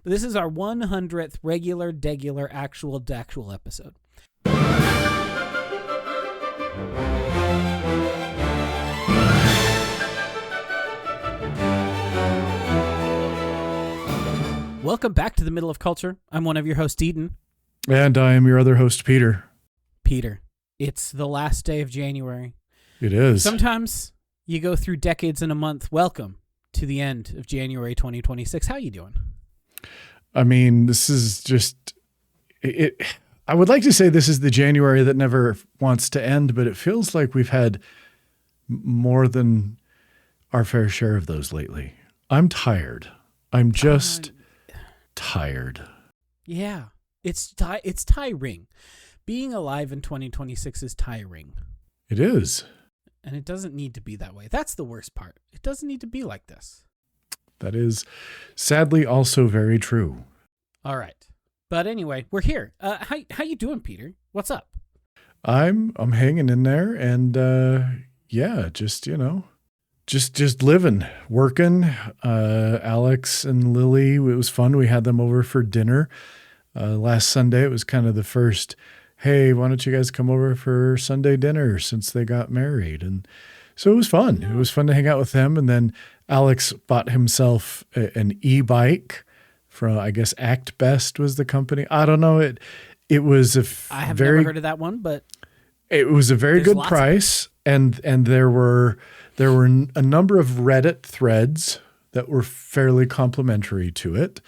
This is our 100th regular, degular, actual episode. Welcome back to the Middle of Culture. I'm one of your hosts, Eden. And I am your other host, Peter. Peter, it's the last day of January. It is. Sometimes you go through decades in a month. Welcome to the end of January 2026. How you doing? I mean, this is just it. I would like to say this is the January that never wants to end, but it feels like we've had more than our fair share of those lately. I'm tired. I'm just tired. Yeah, it's tiring. Being alive in 2026 is tiring. It is. And it doesn't need to be that way. That's the worst part. It doesn't need to be like this. That is sadly also very true. All right. But anyway, we're here. How you doing, Peter? What's up? I'm hanging in there and just living, working. Alex and Lily, it was fun. We had them over for dinner last Sunday. It was kind of the first, hey, why don't you guys come over for Sunday dinner since they got married? And so it was fun. It was fun to hang out with them. And then Alex bought himself an e-bike from, I guess, Act Best was the company. I don't know. It was I have never heard of that one, but it was a very good price. And there were a number of Reddit threads that were fairly complimentary to it.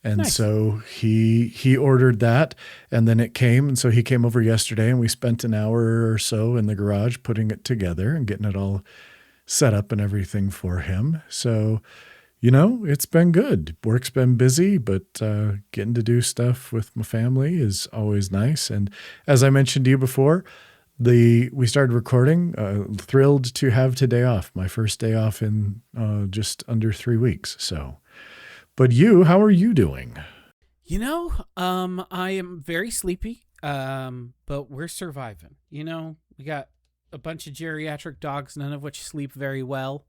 And nice. So he ordered that and then it came. And so he came over yesterday and we spent an hour or so in the garage putting it together and getting it all set up and everything for him. So, it's been good. Work's been busy, but getting to do stuff with my family is always nice. And as I mentioned to you before, we started recording, thrilled to have today off, my first day off in just under 3 weeks. So, but how are you doing? I am very sleepy, but we're surviving. We got a bunch of geriatric dogs, none of which sleep very well,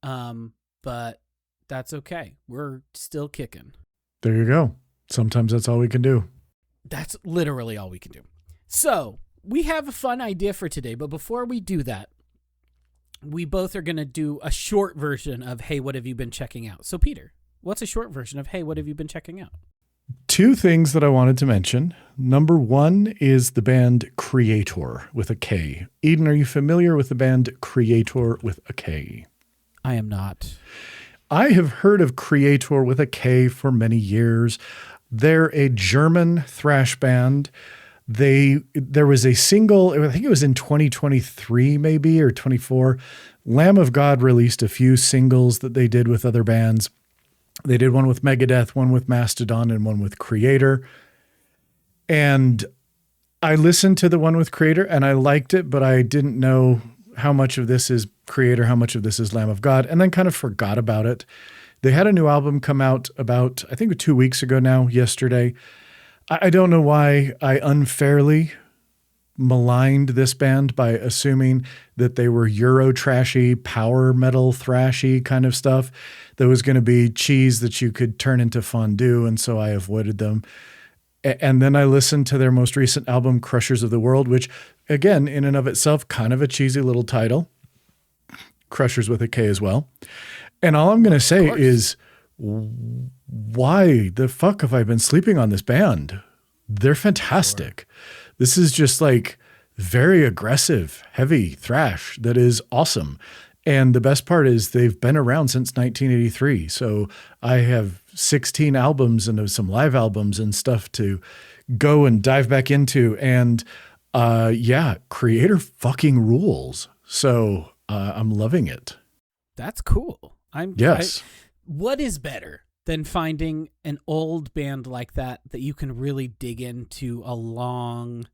but that's okay. We're still kicking. There you go. Sometimes that's all we can do. That's literally all we can do. So we have a fun idea for today, but before we do that, we both are going to do a short version of, hey, what have you been checking out? So Peter, what's a short version of, hey, what have you been checking out? 2 things that I wanted to mention. Number 1 is the band Creator with a K. Eden, are you familiar with the band Creator with a K? I am not. I have heard of Creator with a K for many years. They're a German thrash band. There was a single, I think it was in 2023 maybe, or 24. Lamb of God released a few singles that they did with other bands. They did one with Megadeth, one with Mastodon, and one with Creator. And I listened to the one with Creator and I liked it, but I didn't know how much of this is Creator, how much of this is Lamb of God, and then kind of forgot about it. They had a new album come out about, I think 2 weeks ago now, yesterday. I don't know why I unfairly maligned this band by assuming that they were Euro trashy, power metal thrashy kind of stuff that was going to be cheese that you could turn into fondue, and so I avoided them. And then I listened to their most recent album, Crushers of the World, which, again, in and of itself, kind of a cheesy little title. Crushers with a K as well. And all I'm going to say is, why the fuck have I been sleeping on this band? They're fantastic. Sure. This is just like very aggressive, heavy thrash that is awesome. And the best part is they've been around since 1983. So I have 16 albums and some live albums and stuff to go and dive back into. And Creator fucking rules. So I'm loving it. That's cool. What is better than finding an old band like that you can really dig into a long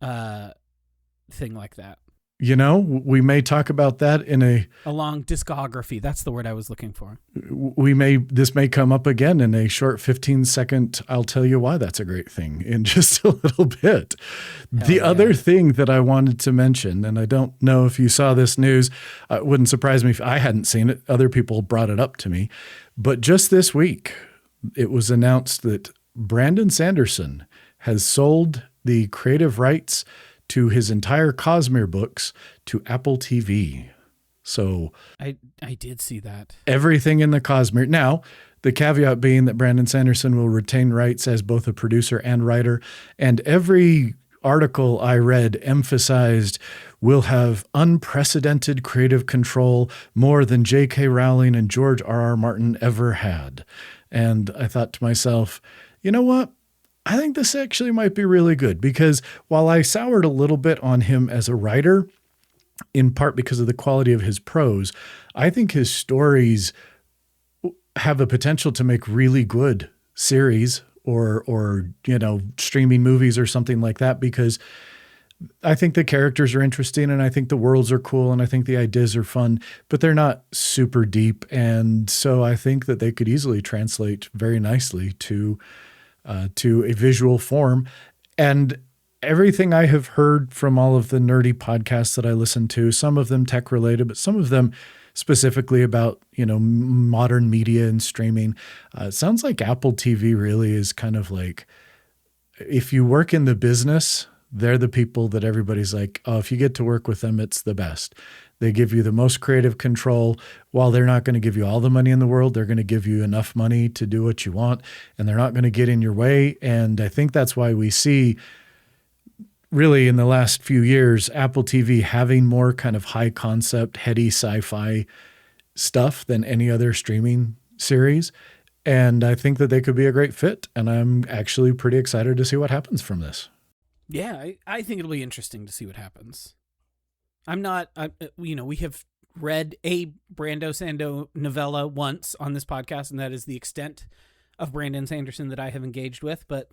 thing like that? We may talk about that in a long discography. That's the word I was looking for. This may come up again in a short 15-second, I'll tell you why that's a great thing in just a little bit. Other thing that I wanted to mention, and I don't know if you saw this news, it wouldn't surprise me if I hadn't seen it. Other people brought it up to me. But just this week, it was announced that Brandon Sanderson has sold the creative rights to his entire Cosmere books to Apple TV. So I did see that. Everything in the Cosmere. Now, the caveat being that Brandon Sanderson will retain rights as both a producer and writer. And every article I read emphasized will have unprecedented creative control, more than J.K. Rowling and George R.R. Martin ever had. And I thought to myself, you know what? I think this actually might be really good, because while I soured a little bit on him as a writer, in part because of the quality of his prose, I think his stories have a potential to make really good series or streaming movies or something like that, because I think the characters are interesting and I think the worlds are cool and I think the ideas are fun, but they're not super deep. And so I think that they could easily translate very nicely to a visual form. And everything I have heard from all of the nerdy podcasts that I listen to, some of them tech related, but some of them specifically about, modern media and streaming, it sounds like Apple TV really is kind of like, if you work in the business, they're the people that everybody's like, oh, if you get to work with them, it's the best. They give you the most creative control. While they're not going to give you all the money in the world, they're going to give you enough money to do what you want, and they're not going to get in your way. And I think that's why we see, really in the last few years, Apple TV having more kind of high concept, heady sci-fi stuff than any other streaming series. And I think that they could be a great fit. And I'm actually pretty excited to see what happens from this. Yeah, I think it'll be interesting to see what happens. We have read a Brando Sando novella once on this podcast, and that is the extent of Brandon Sanderson that I have engaged with. But,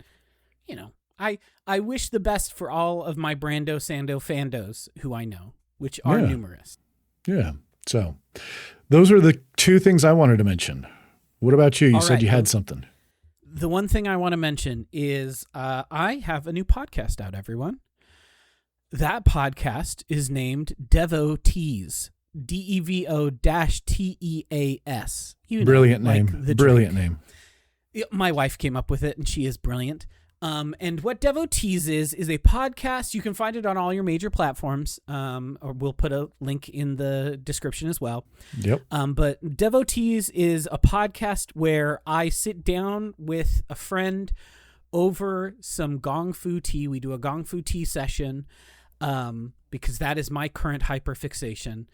I wish the best for all of my Brando Sando fandos who I know, which are numerous. Yeah. So those are the two things I wanted to mention. What about you? You said you had something. The one thing I want to mention is I have a new podcast out, everyone. That podcast is named Devotees. DEVO-TEAS. Brilliant name. Brilliant name. My wife came up with it, and she is brilliant. And what Devotees is a podcast. You can find it on all your major platforms, or we'll put a link in the description as well. Yep. But Devotees is a podcast where I sit down with a friend over some Gong Fu tea. We do a Gong Fu tea session, because that is my current hyperfixation.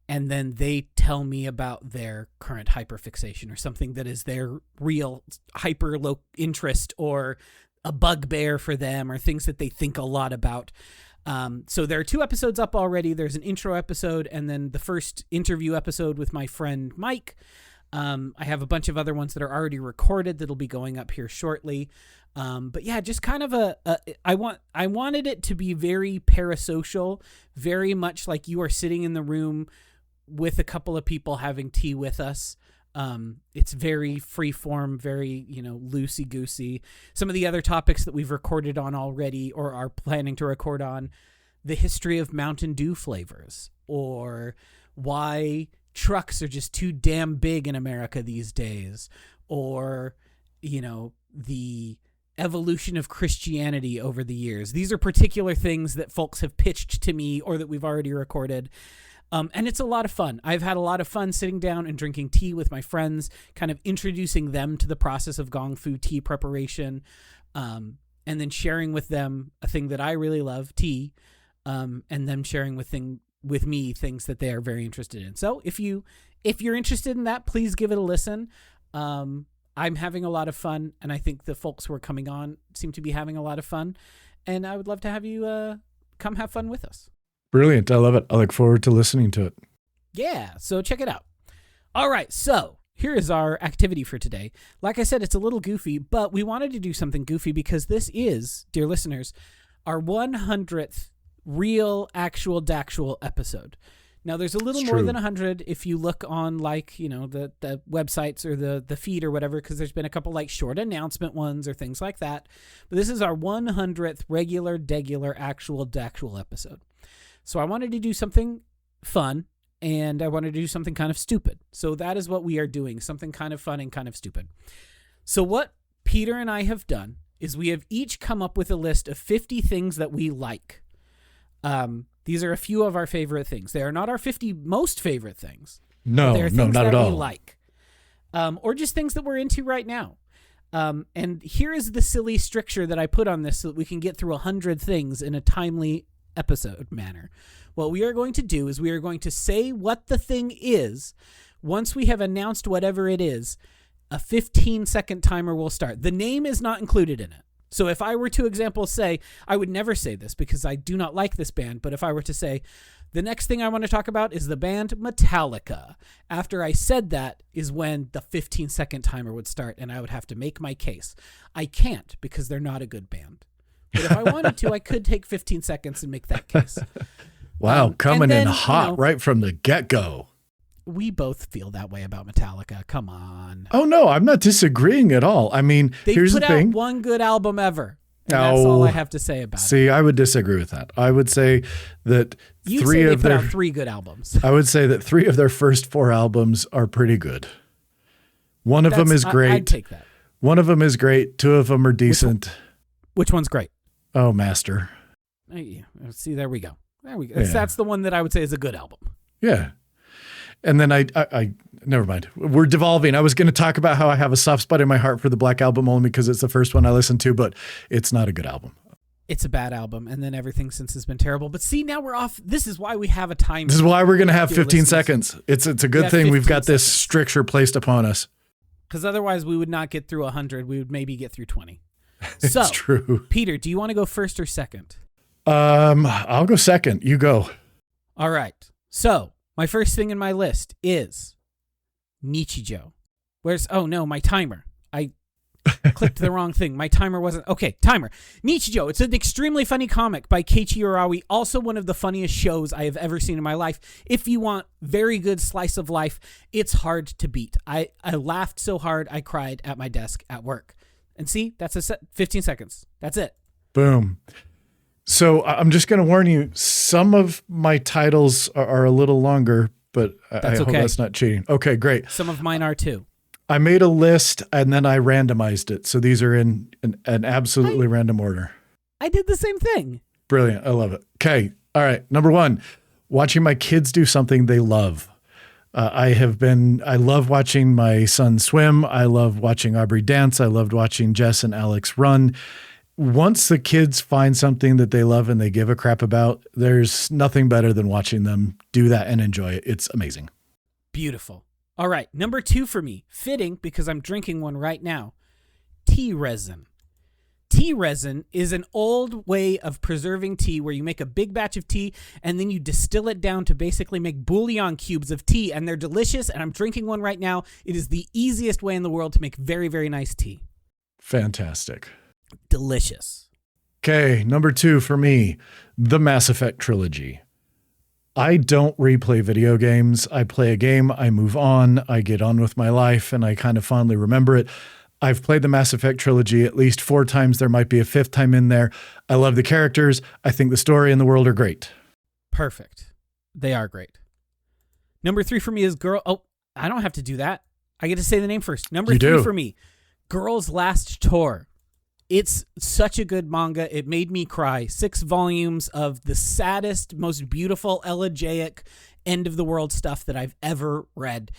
And then they tell me about their current hyperfixation or something that is their real hyper low interest or a bugbear for them, or things that they think a lot about. So there are 2 episodes up already. There's an intro episode and then the first interview episode with my friend Mike. I have a bunch of other ones that are already recorded that'll be going up here shortly. But yeah, just kind of I wanted it to be very parasocial, very much like you are sitting in the room with a couple of people having tea with us. It's very free form, very, loosey goosey. Some of the other topics that we've recorded on already or are planning to record on, the history of Mountain Dew flavors, or why trucks are just too damn big in America these days, or, the evolution of Christianity over the years. These are particular things that folks have pitched to me or that we've already recorded. And it's a lot of fun. I've had a lot of fun sitting down and drinking tea with my friends, kind of introducing them to the process of Gong Fu tea preparation, and then sharing with them a thing that I really love, tea, and them sharing with me things that they are very interested in. So if you're interested in that, please give it a listen. I'm having a lot of fun, and I think the folks who are coming on seem to be having a lot of fun, and I would love to have you come have fun with us. Brilliant. I love it. I look forward to listening to it. Yeah, so check it out. All right, so here is our activity for today. Like I said, it's a little goofy, but we wanted to do something goofy because this is, dear listeners, our 100th real, actual, dactual episode. Now, there's a little more than 100 if you look on, the websites or the feed or whatever, because there's been a couple, short announcement ones or things like that. But this is our 100th regular, degular, actual, dactual episode. So I wanted to do something fun, and I wanted to do something kind of stupid. So that is what we are doing, something kind of fun and kind of stupid. So what Peter and I have done is we have each come up with a list of 50 things that we like. These are a few of our favorite things. They are not our 50 most favorite things. No, they are things not that at all. we like. Or just things that we're into right now. And here is the silly stricture that I put on this so that we can get through 100 things in a timely episode manner. What we are going to do is we are going to say what the thing is. Once we have announced whatever it is, a 15-second timer will start. The name is not included in it. So if I were to, example, say, I would never say this because I do not like this band, but if I were to say, the next thing I want to talk about is the band Metallica. After I said that is when the 15-second timer would start and I would have to make my case. I can't because they're not a good band. But if I wanted to, I could take 15 seconds and make that case. Wow, coming in hot right from the get-go. We both feel that way about Metallica. Come on. Oh, no, I'm not disagreeing at all. I mean, here's the thing. They put out one good album ever. And that's all I have to say about it. See, I would disagree with that. I would say that they put out 3 good albums. I would say that 3 of their first 4 albums are pretty good. One of them is great. I'd take that. One of them is great. 2 of them are decent. Which one's great? Oh, Master. See, there we go. Yeah. That's the one that I would say is a good album. Yeah. And then I never mind. We're devolving. I was going to talk about how I have a soft spot in my heart for the Black Album only because it's the first one I listened to, but it's not a good album. It's a bad album, and then everything since has been terrible. But see, now we're off. This is why we have a timer. This is why we're going to have 15 seconds. It's a good thing we've got this stricture placed upon us. Because otherwise we would not get through 100. We would maybe get through 20. It's true. Peter, do you want to go first or second? I'll go second. You go. All right. So my first thing in my list is Nichijou. Oh no, my timer. I clicked the wrong thing. My timer wasn't. Okay, timer. Nichijou. It's an extremely funny comic by Keiichi Urawi. Also one of the funniest shows I have ever seen in my life. If you want very good slice of life, it's hard to beat. I laughed so hard I cried at my desk at work. And see, that's 15 seconds. That's it. Boom. So I'm just going to warn you, some of my titles are a little longer, but I hope that's not cheating. Okay, great. Some of mine are too. I made a list and then I randomized it. So these are in an absolutely random order. I did the same thing. Brilliant. I love it. Okay. All right. Number 1, watching my kids do something they love. I love watching my son swim. I love watching Aubrey dance. I loved watching Jess and Alex run. Once the kids find something that they love and they give a crap about, there's nothing better than watching them do that and enjoy it. It's amazing. Beautiful. All right. Number 2 for me, fitting because I'm drinking one right now. Tea resin. Tea resin is an old way of preserving tea where you make a big batch of tea and then you distill it down to basically make bouillon cubes of tea, and they're delicious, and I'm drinking one right now. It is the easiest way in the world to make very, very nice tea. Fantastic. Delicious. Okay, number 2 for me, the Mass Effect trilogy. I don't replay video games. I play a game, I move on, I get on with my life, and I kind of fondly remember it. I've played the Mass Effect trilogy at least 4 times. There might be a 5th time in there. I love the characters. I think the story and the world are great. Perfect. They are great. Number 3 for me is I don't have to do that. I get to say the name first. Number 3 for me, Girl's Last Tour. It's such a good manga. It made me cry. 6 volumes of the saddest, most beautiful, elegiac, end of the world stuff that I've ever read.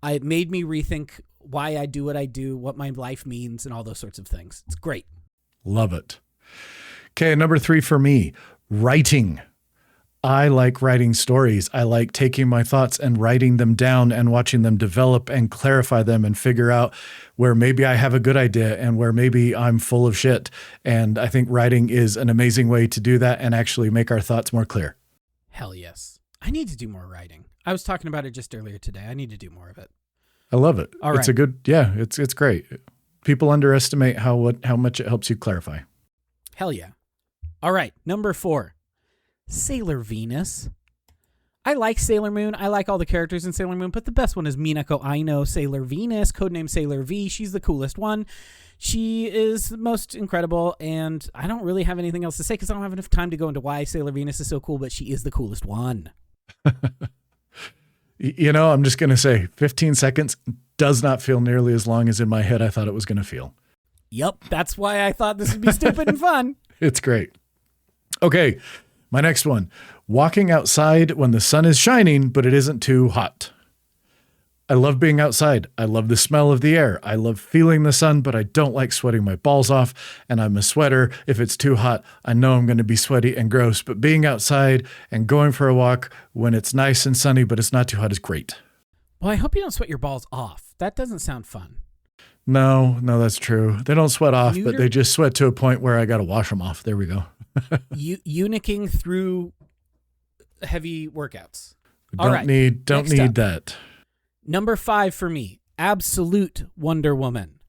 It made me rethink why I do what I do, what my life means, and all those sorts of things. It's great. Love it. Okay, number 3 for me, writing. I like writing stories. I like taking my thoughts and writing them down and watching them develop and clarify them and figure out where maybe I have a good idea and where maybe I'm full of shit. And I think writing is an amazing way to do that and actually make our thoughts more clear. Hell yes. I need to do more writing. I was talking about it just earlier today. I need to do more of it. I love it. All right. It's a good, it's great. People underestimate how much it helps you clarify. Hell yeah. All right. Number 4, Sailor Venus. I like Sailor Moon. I like all the characters in Sailor Moon, but the best one is Minako Aino, Sailor Venus, codename Sailor V. She's the coolest one. She is the most incredible, and I don't really have anything else to say because I don't have enough time to go into why Sailor Venus is so cool, but she is the coolest one. I'm just going to say 15 seconds does not feel nearly as long as in my head I thought it was going to feel. Yep, that's why I thought this would be stupid and fun. It's great. Okay, my next one. Walking outside when the sun is shining, but it isn't too hot. I love being outside. I love the smell of the air. I love feeling the sun, but I don't like sweating my balls off. And I'm a sweater. If it's too hot, I know I'm going to be sweaty and gross. But being outside and going for a walk when it's nice and sunny, but it's not too hot is great. Well, I hope you don't sweat your balls off. That doesn't sound fun. No, that's true. They don't sweat off, but they just sweat to a point where I got to wash them off. There we go. Eunuching through heavy workouts. Don't need that. Number 5 for me, Absolute Wonder Woman.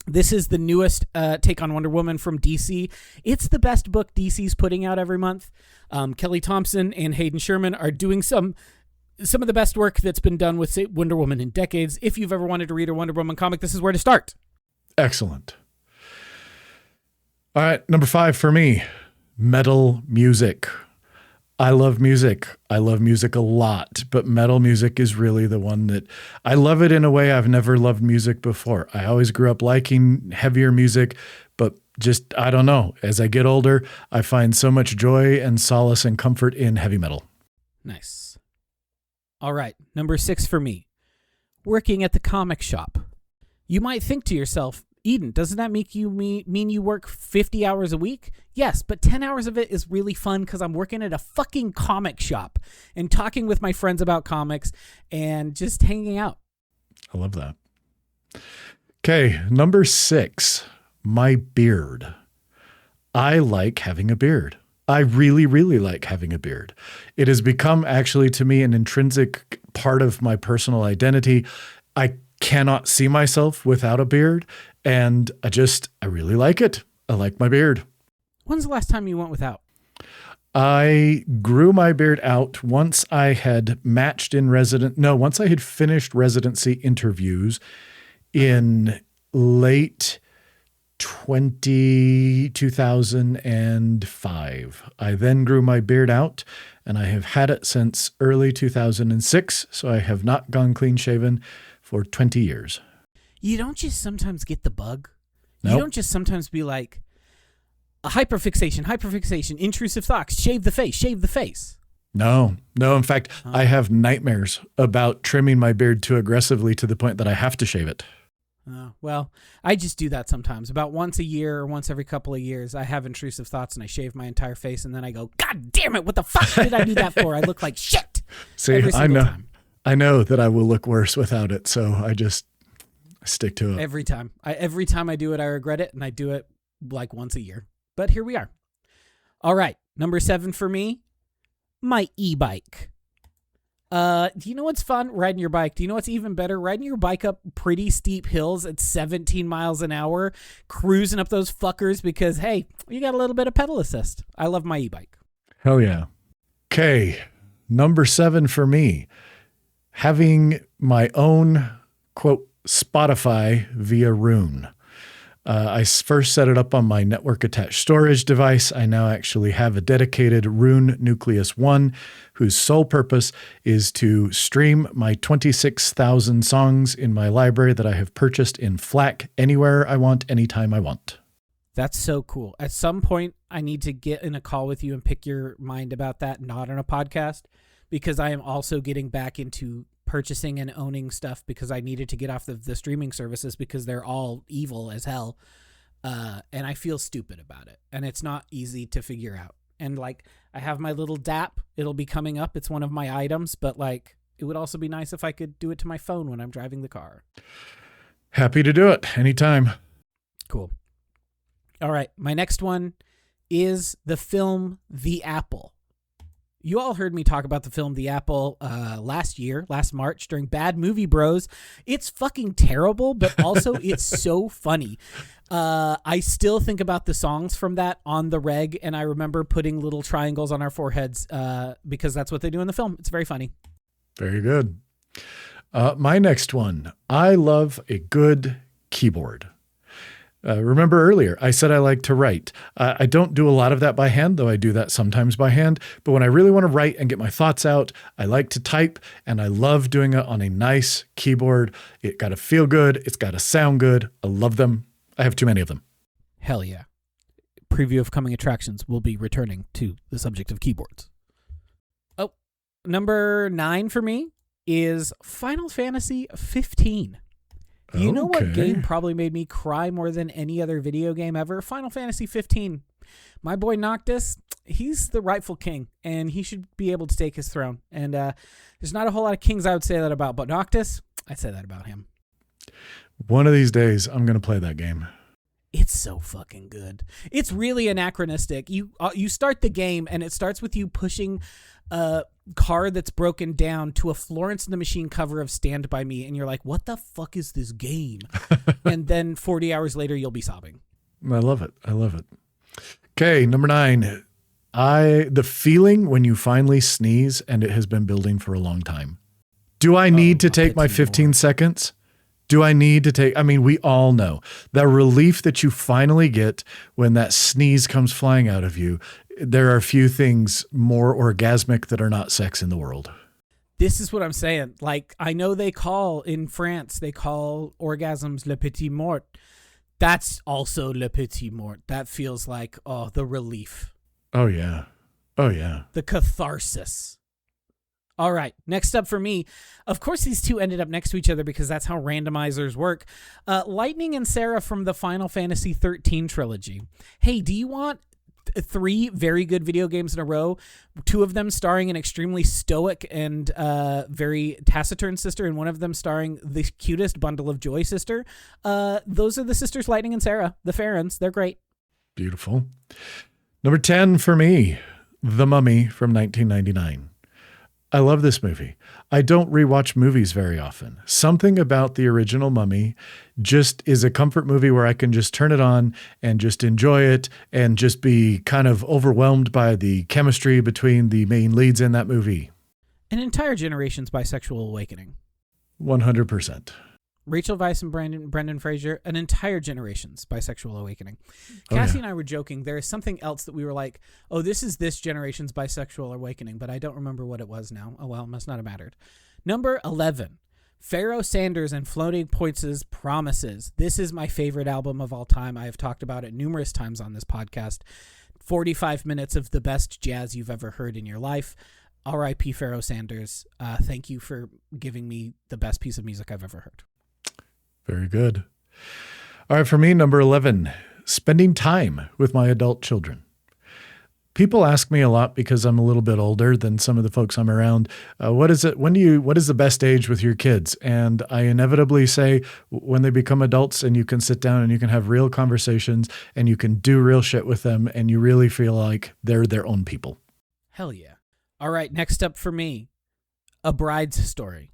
This is the newest take on Wonder Woman from DC. It's the best book DC's putting out every month. Kelly Thompson and Hayden Sherman are doing some of the best work that's been done with Wonder Woman in decades. If you've ever wanted to read a Wonder Woman comic, this is where to start. Excellent. All right, number 5 for me, metal music. I love music. I love music a lot, but metal music is really the one that I love it in a way I've never loved music before. I always grew up liking heavier music, but just, I don't know. As I get older, I find so much joy and solace and comfort in heavy metal. Nice. All right, number 6 for me, working at the comic shop. You might think to yourself, Eden, doesn't that make you mean you work 50 hours a week? Yes, but 10 hours of it is really fun because I'm working at a fucking comic shop and talking with my friends about comics and just hanging out. I love that. Okay, number 6, my beard. I like having a beard. I really, really like having a beard. It has become actually to me an intrinsic part of my personal identity. I cannot see myself without a beard, and I really like it. I like my beard. When's the last time you went without? I grew my beard out once I had once I had finished residency interviews in late 2005. I then grew my beard out, and I have had it since early 2006, so I have not gone clean shaven for 20 years. You don't just sometimes get the bug? Nope. You don't just sometimes be like, hyperfixation, intrusive thoughts, shave the face. No. In fact, I have nightmares about trimming my beard too aggressively to the point that I have to shave it. Well, I just do that sometimes. About once a year or once every couple of years, I have intrusive thoughts and I shave my entire face, and then I go, God damn it, what the fuck did I do that for? I look like shit. See, I know that I will look worse without it, so I just stick to it. Every time I do it, I regret it, and I do it like once a year. But here we are. All right, number 7 for me, my e-bike. Do you know what's fun? Riding your bike. Do you know what's even better? Riding your bike up pretty steep hills at 17 miles an hour, cruising up those fuckers because, hey, you got a little bit of pedal assist. I love my e-bike. Hell yeah. Okay, number 7 for me, having my own, quote, Spotify via Rune. I first set it up on my network attached storage device. I now actually have a dedicated Rune Nucleus 1 whose sole purpose is to stream my 26,000 songs in my library that I have purchased in FLAC anywhere I want, anytime I want. That's so cool. At some point, I need to get in a call with you and pick your mind about that, not on a podcast, because I am also getting back into purchasing and owning stuff because I needed to get off the streaming services because they're all evil as hell. And I feel stupid about it. And it's not easy to figure out. And like, I have my little DAP. It'll be coming up. It's one of my items, but like, it would also be nice if I could do it to my phone when I'm driving the car. Happy to do it anytime. Cool. All right. My next one is the film The Apple. You all heard me talk about the film The Apple last March during Bad Movie Bros. It's fucking terrible, but also it's so funny. I still think about the songs from that on the reg, and I remember putting little triangles on our foreheads because that's what they do in the film. It's very funny. Very good. My next one. I love a good keyboard. Remember earlier, I said I like to write. I don't do a lot of that by hand, though I do that sometimes by hand. But when I really want to write and get my thoughts out, I like to type, and I love doing it on a nice keyboard. It got to feel good. It's got to sound good. I love them. I have too many of them. Hell yeah. Preview of coming attractions will be returning to the subject of keyboards. Oh, number 9 for me is Final Fantasy 15. You know what game probably made me cry more than any other video game ever? Final Fantasy 15. My boy Noctis, he's the rightful king, and he should be able to take his throne. And there's not a whole lot of kings I would say that about, but Noctis, I'd say that about him. One of these days, I'm going to play that game. It's so fucking good. It's really anachronistic. You start the game, and it starts with you pushing a car that's broken down to a Florence and the Machine cover of Stand By Me, and you're like, what the fuck is this game? And then 40 hours later, you'll be sobbing. I love it. I love it. Okay, number 9. The feeling when you finally sneeze and it has been building for a long time. Do I need to take my 15 seconds? Do I need to take, we all know the relief that you finally get when that sneeze comes flying out of you. There are few things more orgasmic that are not sex in the world. This is what I'm saying. Like, I know in France, they call orgasms le petit mort. That's also le petit mort. That feels like, the relief. Oh, yeah. Oh, yeah. The catharsis. All right, next up for me, of course these two ended up next to each other because that's how randomizers work. Lightning and Sarah from the Final Fantasy 13 trilogy. Hey, do you want 3 very good video games in a row? 2 of them starring an extremely stoic and very taciturn sister, and one of them starring the cutest bundle of joy sister. Those are the sisters Lightning and Sarah, the Farrens. They're great. Beautiful. Number 10 for me, The Mummy from 1999. I love this movie. I don't rewatch movies very often. Something about the original Mummy just is a comfort movie where I can just turn it on and just enjoy it and just be kind of overwhelmed by the chemistry between the main leads in that movie. An entire generation's bisexual awakening. 100%. Rachel Weisz and Brendan Fraser, an entire generation's bisexual awakening. Cassie and I were joking. There is something else that we were like, this is this generation's bisexual awakening, but I don't remember what it was now. Oh, well, it must not have mattered. Number 11, Pharoah Sanders and Floating Points' Promises. This is my favorite album of all time. I have talked about it numerous times on this podcast. 45 minutes of the best jazz you've ever heard in your life. R.I.P. Pharoah Sanders. Thank you for giving me the best piece of music I've ever heard. Very good. All right, for me, number 11, spending time with my adult children. People ask me a lot because I'm a little bit older than some of the folks I'm around. What is the best age with your kids? And I inevitably say when they become adults and you can sit down and you can have real conversations and you can do real shit with them and you really feel like they're their own people. Hell yeah. All right, next up for me, A Bride's Story.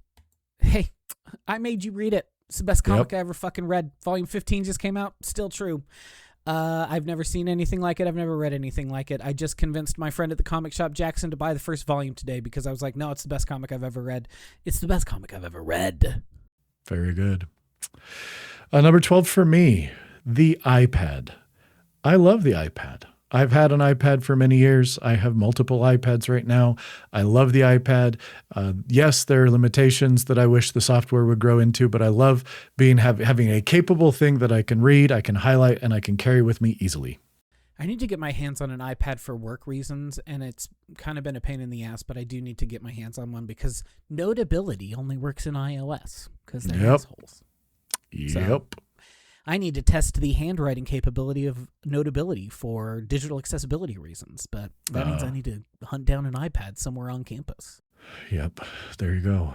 Hey, I made you read it. It's the best comic I ever fucking read. Volume 15 just came out. Still true. I've never seen anything like it. I've never read anything like it. I just convinced my friend at the comic shop, Jackson, to buy the first volume today because I was like, no, it's the best comic I've ever read. It's the best comic I've ever read. Very good. Number 12 for me, the iPad. I love the iPad. I've had an iPad for many years. I have multiple iPads right now. I love the iPad. Yes, there are limitations that I wish the software would grow into, but I love having a capable thing that I can read, I can highlight, and I can carry with me easily. I need to get my hands on an iPad for work reasons, and it's kind of been a pain in the ass, but I do need to get my hands on one because Notability only works in iOS because they're assholes. Yep. So, I need to test the handwriting capability of Notability for digital accessibility reasons, but that means I need to hunt down an iPad somewhere on campus. Yep. There you go.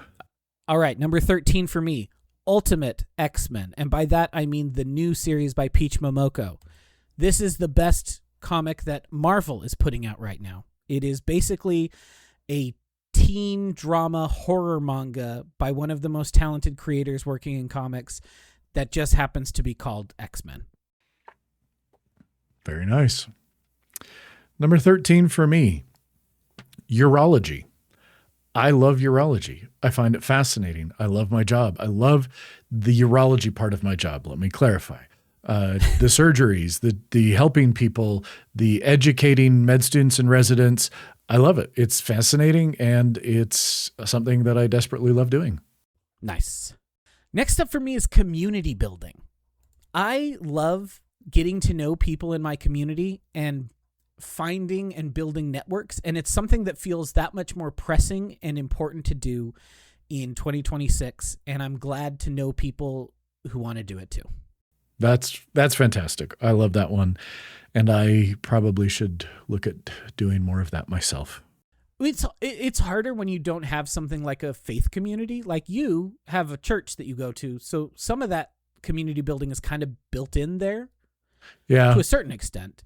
All right. Number 13 for me, Ultimate X-Men. And by that, I mean the new series by Peach Momoko. This is the best comic that Marvel is putting out right now. It is basically a teen drama horror manga by one of the most talented creators working in comics that just happens to be called X-Men. Very nice. Number 13 for me, urology. I love urology. I find it fascinating. I love my job. I love the urology part of my job. Let me clarify. the surgeries, the helping people, the educating med students and residents. I love it. It's fascinating, and it's something that I desperately love doing. Nice. Next up for me is community building. I love getting to know people in my community and finding and building networks, and it's something that feels that much more pressing and important to do in 2026, and I'm glad to know people who want to do it too. That's fantastic. I love that one, and I probably should look at doing more of that myself. It's harder when you don't have something like a faith community. Like you have a church that you go to, so some of that community building is kind of built in there, to a certain extent.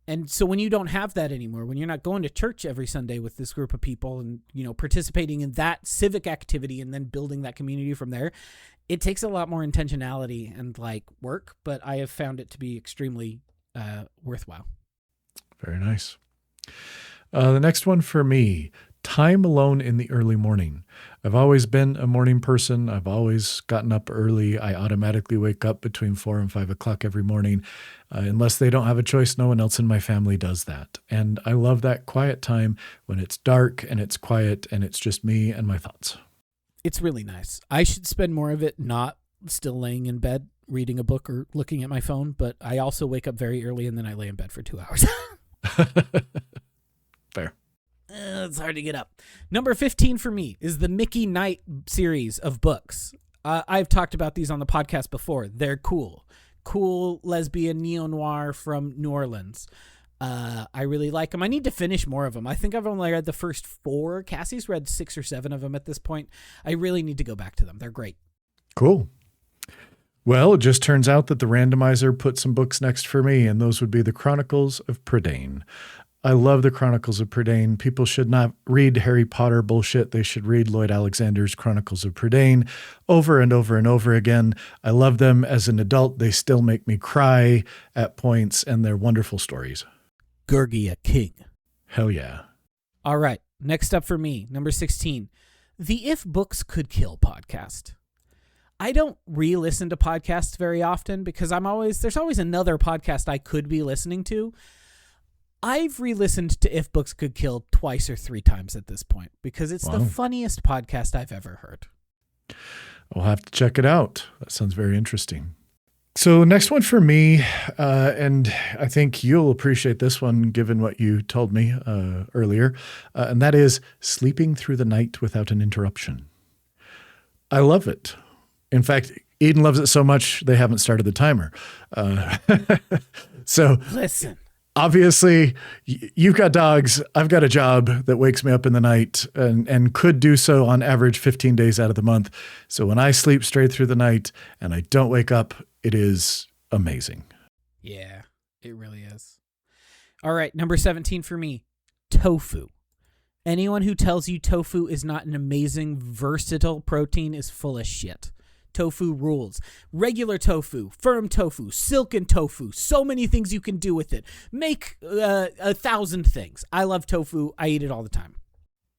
And so when you don't have that anymore, when you're not going to church every Sunday with this group of people and, participating in that civic activity and then building that community from there, it takes a lot more intentionality and work, but I have found it to be extremely worthwhile. Very nice. The next one for me, time alone in the early morning. I've always been a morning person. I've always gotten up early. I automatically wake up between 4 and 5 o'clock every morning. Unless they don't have a choice, no one else in my family does that. And I love that quiet time when it's dark and it's quiet and it's just me and my thoughts. It's really nice. I should spend more of it not still laying in bed, reading a book or looking at my phone, but I also wake up very early and then I lay in bed for 2 hours. Fair. It's hard to get up. Number 15 for me is the Mickey Knight series of books. I've talked about these on the podcast before. They're cool. Cool lesbian neo-noir from New Orleans. I really like them. I need to finish more of them. I think I've only read the first 4. Cassie's read 6 or 7 of them at this point. I really need to go back to them. They're great. Cool. Well, it just turns out that the randomizer put some books next for me, and those would be the Chronicles of Prydain. I love the Chronicles of Prydain. People should not read Harry Potter bullshit. They should read Lloyd Alexander's Chronicles of Prydain over and over and over again. I love them as an adult. They still make me cry at points, and they're wonderful stories. Gurgia King. Hell yeah. All right. Next up for me, number 16, the If Books Could Kill podcast. I don't re-listen to podcasts very often because there's always another podcast I could be listening to. I've re-listened to If Books Could Kill 2 or 3 times at this point because it's the funniest podcast I've ever heard. I'll have to check it out. That sounds very interesting. So next one for me, and I think you'll appreciate this one given what you told me earlier, and that is Sleeping Through the Night Without an Interruption. I love it. In fact, Eden loves it so much they haven't started the timer. So listen. Obviously, you've got dogs. I've got a job that wakes me up in the night and could do so on average 15 days out of the month. So when I sleep straight through the night and I don't wake up, it is amazing. Yeah, it really is. All right, number 17 for me, tofu. Anyone who tells you tofu is not an amazing, versatile protein is full of shit. Tofu rules. Regular tofu, firm tofu, silken tofu. So many things you can do with it. Make 1,000 things. I love tofu. I eat it all the time.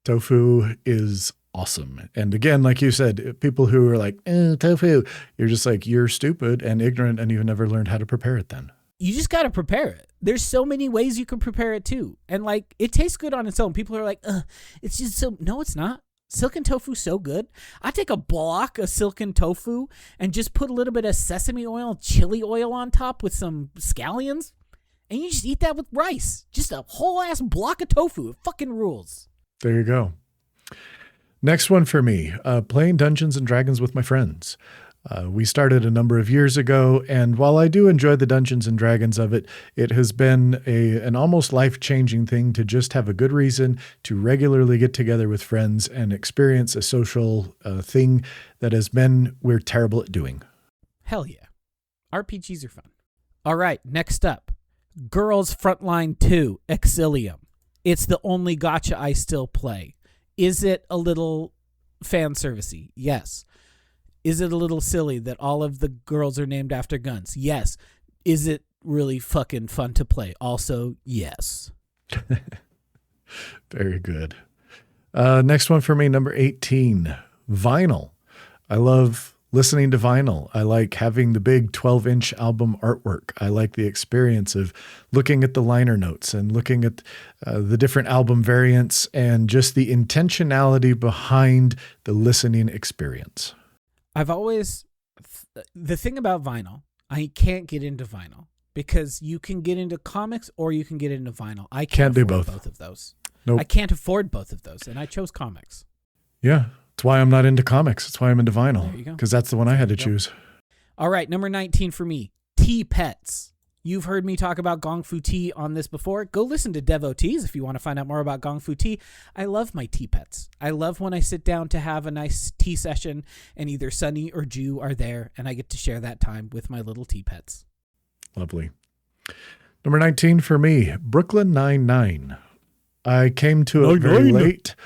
Tofu is awesome. And again, like you said, people who are like, tofu, you're just like, you're stupid and ignorant and you've never learned how to prepare it then. You just got to prepare it. There's so many ways you can prepare it too. And it tastes good on its own. People are like, it's just so, no, it's not. Silken tofu so good. I take a block of silken tofu and just put a little bit of sesame oil, chili oil on top with some scallions, and you just eat that with rice. Just a whole ass block of tofu. It fucking rules. There you go. Next one for me, playing Dungeons and Dragons with my friends. We started a number of years ago, and while I do enjoy the Dungeons and Dragons of it, it has been an almost life-changing thing to just have a good reason to regularly get together with friends and experience a social thing that we're terrible at doing. Hell yeah. RPGs are fun. All right, next up, Girls Frontline 2, Exilium. It's the only gacha I still play. Is it a little fan servicey? Yes. Is it a little silly that all of the girls are named after guns? Yes. Is it really fucking fun to play? Also, yes. Very good. Next one for me, number 18, vinyl. I love listening to vinyl. I like having the big 12-inch album artwork. I like the experience of looking at the liner notes and looking at the different album variants and just the intentionality behind the listening experience. The thing about vinyl, I can't get into vinyl because you can get into comics or you can get into vinyl. I can't do afford both of those. Nope. I can't afford both of those, and I chose comics. Yeah. That's why I'm not into comics. That's why I'm into vinyl. There you go. Because that's the one I had to choose. All right, number 19 for me, tea pets. You've heard me talk about Gong Fu tea on this before. Go listen to Devotees if you want to find out more about Gong Fu tea. I love my tea pets. I love when I sit down to have a nice tea session and either Sunny or Jew are there, and I get to share that time with my little tea pets. Lovely. Number 19 for me, Brooklyn Nine-Nine. I came to it very late.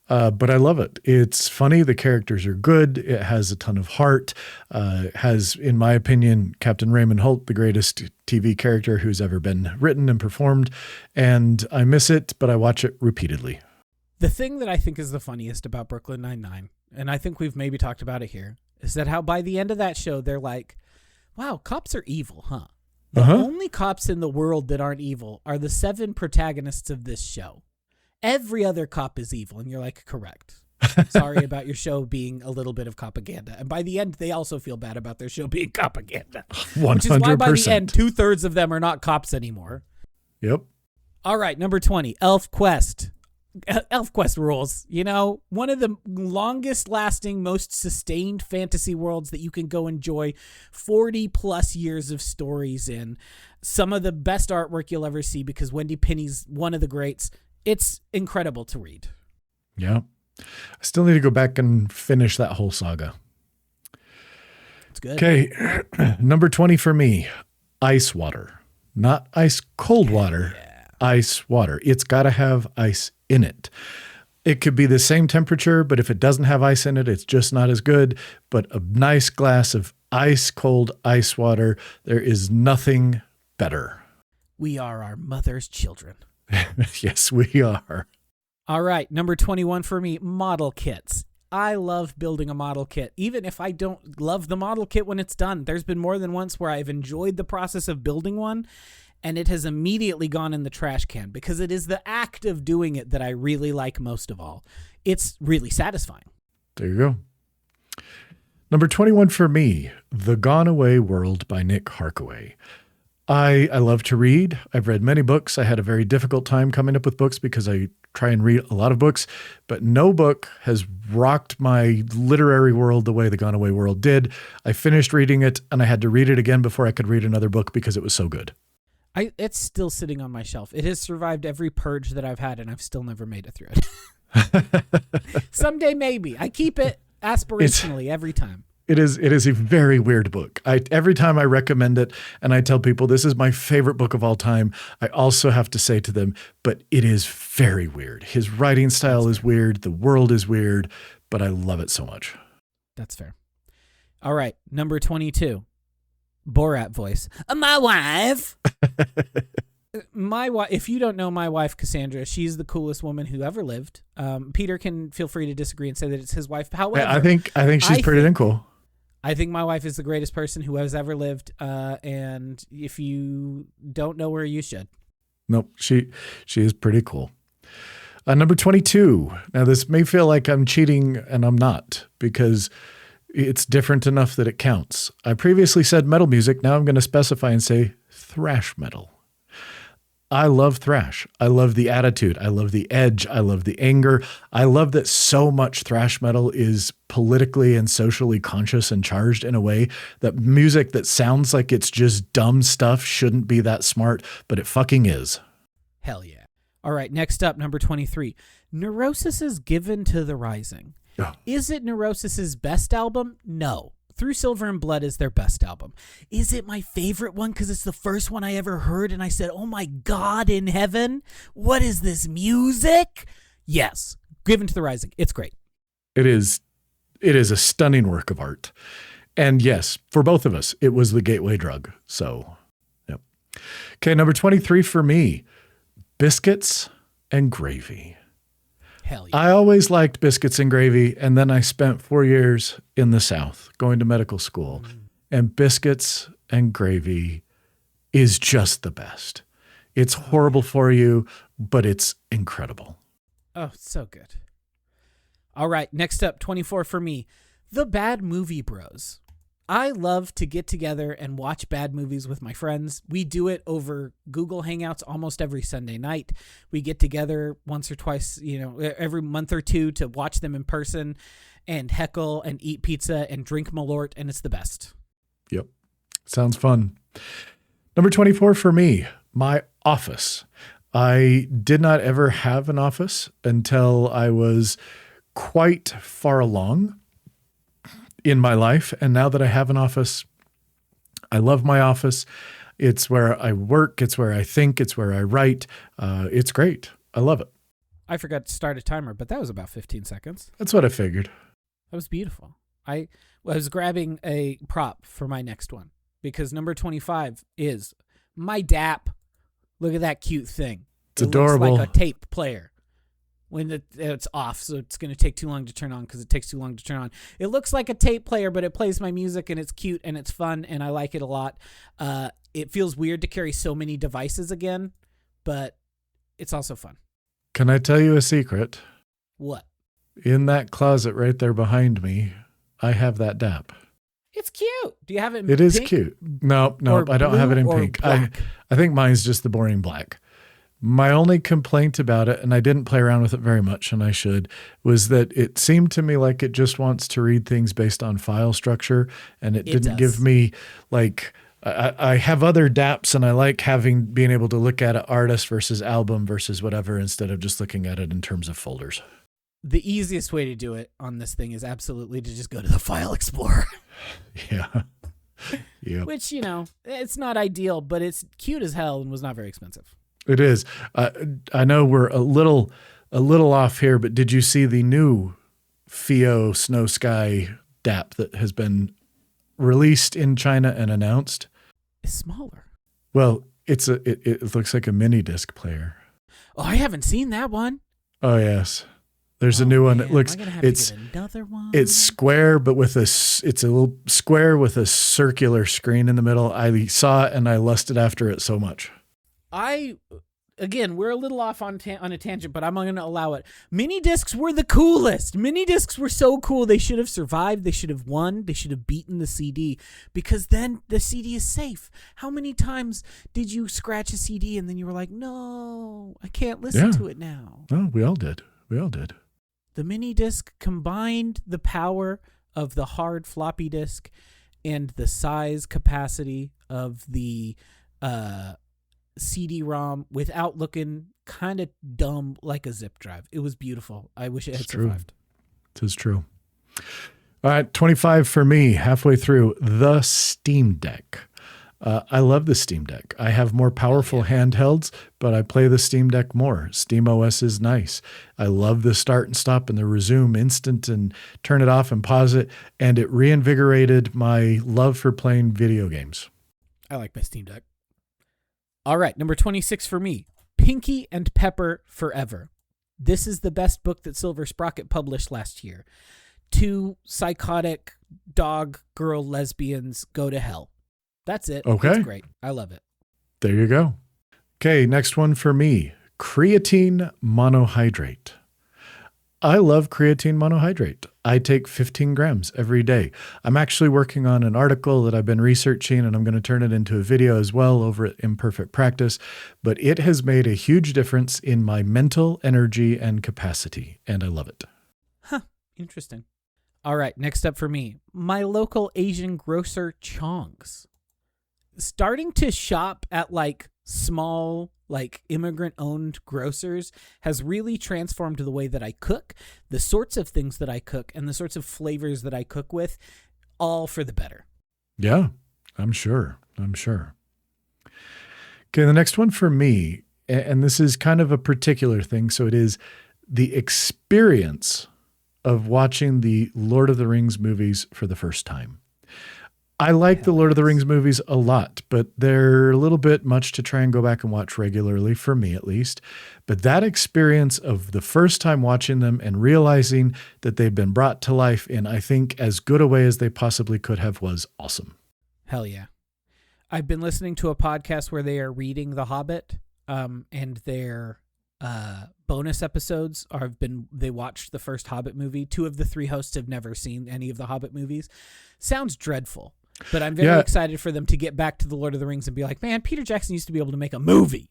But I love it. It's funny. The characters are good. It has a ton of heart. Has, in my opinion, Captain Raymond Holt, the greatest TV character who's ever been written and performed. And I miss it, but I watch it repeatedly. The thing that I think is the funniest about Brooklyn Nine-Nine, and I think we've maybe talked about it here, is that how by the end of that show, they're like, wow, cops are evil, huh? The only cops in the world that aren't evil are the 7 protagonists of this show. Every other cop is evil. And you're like, correct. Sorry about your show being a little bit of propaganda. And by the end, they also feel bad about their show being propaganda. 100%. Which is why by the end, 2/3 of them are not cops anymore. Yep. All right, number 20, Elf Quest. Elf Quest rules. You know, one of the longest lasting, most sustained fantasy worlds that you can go enjoy 40 plus years of stories in. Some of the best artwork you'll ever see because Wendy Penny's one of the greats. It's incredible to read. Yeah. I still need to go back and finish that whole saga. It's good. Okay. Number 20 for me, ice water. Not ice cold water, ice water. It's got to have ice in it. It could be the same temperature, but if it doesn't have ice in it, it's just not as good. But a nice glass of ice cold ice water, there is nothing better. We are our mother's children. Yes, we are. All right, number 21 for me, model kits. I love building a model kit, even if I don't love the model kit when it's done. There's been more than once where I've enjoyed the process of building one, and it has immediately gone in the trash can because it is the act of doing it that I really like most of all. It's really satisfying. There you go. Number 21 for me, The Gone Away World by Nick Harkaway. I love to read. I've read many books. I had a very difficult time coming up with books because I try and read a lot of books, but no book has rocked my literary world the way The Gone Away World did. I finished reading it and I had to read it again before I could read another book because it was so good. It's still sitting on my shelf. It has survived every purge that I've had and I've still never made it through it. Someday maybe. I keep it aspirationally every time. It is a very weird book. Every time I recommend it and I tell people this is my favorite book of all time, I also have to say to them, but it is very weird. His writing style is weird. The world is weird, but I love it so much. That's fair. All right. Number 22, Borat voice. My wife. My wife. If you don't know my wife, Cassandra, she's the coolest woman who ever lived. Peter can feel free to disagree and say that it's his wife. However, I think she's pretty damn cool. I think my wife is the greatest person who has ever lived. And if you don't know her, you should. Nope. She is pretty cool. Number 22. Now this may feel like I'm cheating and I'm not because it's different enough that it counts. I previously said metal music. Now I'm going to specify and say thrash metal. I love thrash. I love the attitude. I love the edge. I love the anger. I love that so much thrash metal is politically and socially conscious and charged in a way that music that sounds like it's just dumb stuff shouldn't be that smart, but it fucking is. Hell yeah. All right, next up, number 23. Neurosis is Given to the Rising. Oh. Is it Neurosis's best album? No. Through Silver and Blood is their best album. Is it my favorite one because it's the first one I ever heard and I said, oh my God in heaven, what is this music? Yes, Given to the Rising. It's great. It is a stunning work of art. And yes, for both of us, it was the gateway drug. So, yep. Okay, number 23 for me, Biscuits and Gravy. Hell yeah. I always liked biscuits and gravy. And then I spent 4 years in the South going to medical school. And biscuits and gravy is just the best. It's horrible for you, but it's incredible. Oh, so good. All right, next up, 24 for me. The Bad Movie Bros. I love to get together and watch bad movies with my friends. We do it over Google Hangouts almost every Sunday night. We get together once or twice, every month or two to watch them in person and heckle and eat pizza and drink Malort, and it's the best. Yep. Sounds fun. Number 24 for me, my office. I did not ever have an office until I was quite far along in my life. And now that I have an office, I love my office. It's where I work. It's where I think. It's where I write. It's great. I love it. I forgot to start a timer, but that was about 15 seconds. That's what I figured. That was beautiful. I was grabbing a prop for my next one because number 25 is my DAP. Look at that cute thing. It's adorable. Looks like a tape player when it's off, so it's going to take too long to turn on because it takes too long to turn on. It looks like a tape player, but it plays my music, and it's cute, and it's fun, and I like it a lot. It feels weird to carry so many devices again, but it's also fun. Can I tell you a secret? What? In that closet right there behind me, I have that DAP. It's cute. Do you have it in It pink? is cute. No, I don't have it in pink. I think mine's just the boring black. My only complaint about it, and I didn't play around with it very much, and I should, was that it seemed to me like it just wants to read things based on file structure, and it didn't give me, like, I have other DAPs, and I like being able to look at an artist versus album versus whatever instead of just looking at it in terms of folders. The easiest way to do it on this thing is absolutely to just go to the File Explorer. Yeah. Yeah. Which, it's not ideal, but it's cute as hell and was not very expensive. It is. I know we're a little off here, but did you see the new FIO Snow Sky DAP that has been released in China and announced? It's smaller. Well, it looks like a mini disc player. Oh, I haven't seen that one. Oh yes, there's a new one. It looks it's another one. It's square, but it's a little square with a circular screen in the middle. I saw it and I lusted after it so much. Again, we're a little off on a tangent, but I'm going to allow it. Mini discs were the coolest. Mini discs were so cool. They should have survived. They should have won. They should have beaten the CD because then the CD is safe. How many times did you scratch a CD and then you were like, no, I can't listen to it now? Oh, we all did. The mini disc combined the power of the hard floppy disk and the size capacity of the CD-ROM without looking kind of dumb like a zip drive. It was beautiful. I wish it had survived. It is true. All right, 25 for me, halfway through, the Steam Deck. I love the Steam Deck. I have more powerful handhelds, but I play the Steam Deck more. SteamOS is nice. I love the start and stop and the resume instant and turn it off and pause it, and it reinvigorated my love for playing video games. I like my Steam Deck. All right, number 26 for me, Pinky and Pepper Forever. This is the best book that Silver Sprocket published last year. 2 psychotic dog girl lesbians go to hell. That's it. Okay. It's great. I love it. There you go. Okay, next one for me, creatine monohydrate. I love creatine monohydrate. I take 15 grams every day. I'm actually working on an article that I've been researching, and I'm going to turn it into a video as well over at Imperfect Practice. But it has made a huge difference in my mental energy and capacity, and I love it. Huh. Interesting. All right, next up for me, my local Asian grocer Chong's. Starting to shop at small, immigrant-owned grocers has really transformed the way that I cook, the sorts of things that I cook, and the sorts of flavors that I cook with, all for the better. Yeah, I'm sure. Okay, the next one for me, and this is kind of a particular thing, so it is the experience of watching the Lord of the Rings movies for the first time. I like the Hell Lord of the yes. Rings movies a lot, but they're a little bit much to try and go back and watch regularly, for me at least. But that experience of the first time watching them and realizing that they've been brought to life in, I think, as good a way as they possibly could have was awesome. Hell yeah. I've been listening to a podcast where they are reading The Hobbit, and their bonus episodes they watched the first Hobbit movie. 2 of the 3 hosts have never seen any of the Hobbit movies. Sounds dreadful, but I'm very excited for them to get back to the Lord of the Rings and be like, man, Peter Jackson used to be able to make a movie.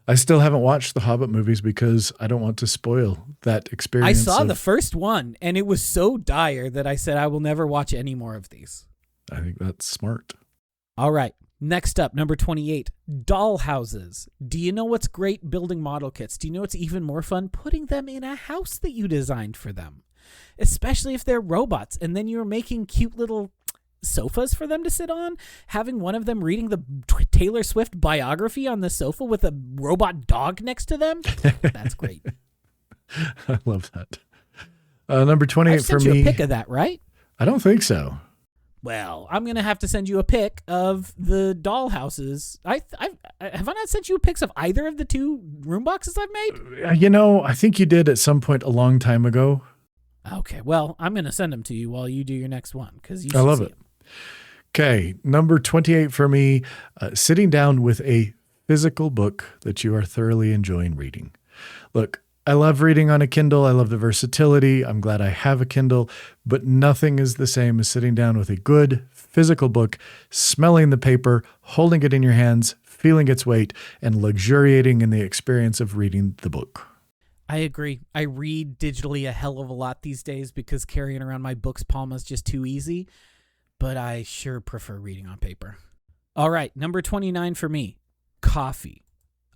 I still haven't watched the Hobbit movies because I don't want to spoil that experience. I saw the first one, and it was so dire that I said I will never watch any more of these. I think that's smart. All right. Next up, number 28, doll houses. Do you know what's great? Building model kits. Do you know what's even more fun? Putting them in a house that you designed for them, especially if they're robots. And then you're making cute little sofas for them to sit on, having one of them reading the Taylor Swift biography on the sofa with a robot dog next to them. That's great. I love that. Number 28 for me. I sent you a pic of that, right? I don't think so. Well, I'm going to have to send you a pic of the doll houses. Have I not sent you pics of either of the 2 room boxes I've made? I think you did at some point a long time ago. Okay, well, I'm going to send them to you while you do your next one because I love it. Okay, number 28 for me, sitting down with a physical book that you are thoroughly enjoying reading. Look, I love reading on a Kindle. I love the versatility. I'm glad I have a Kindle, but nothing is the same as sitting down with a good physical book, smelling the paper, holding it in your hands, feeling its weight, and luxuriating in the experience of reading the book. I agree. I read digitally a hell of a lot these days because carrying around my books palm is just too easy, but I sure prefer reading on paper. All right, number 29 for me, coffee.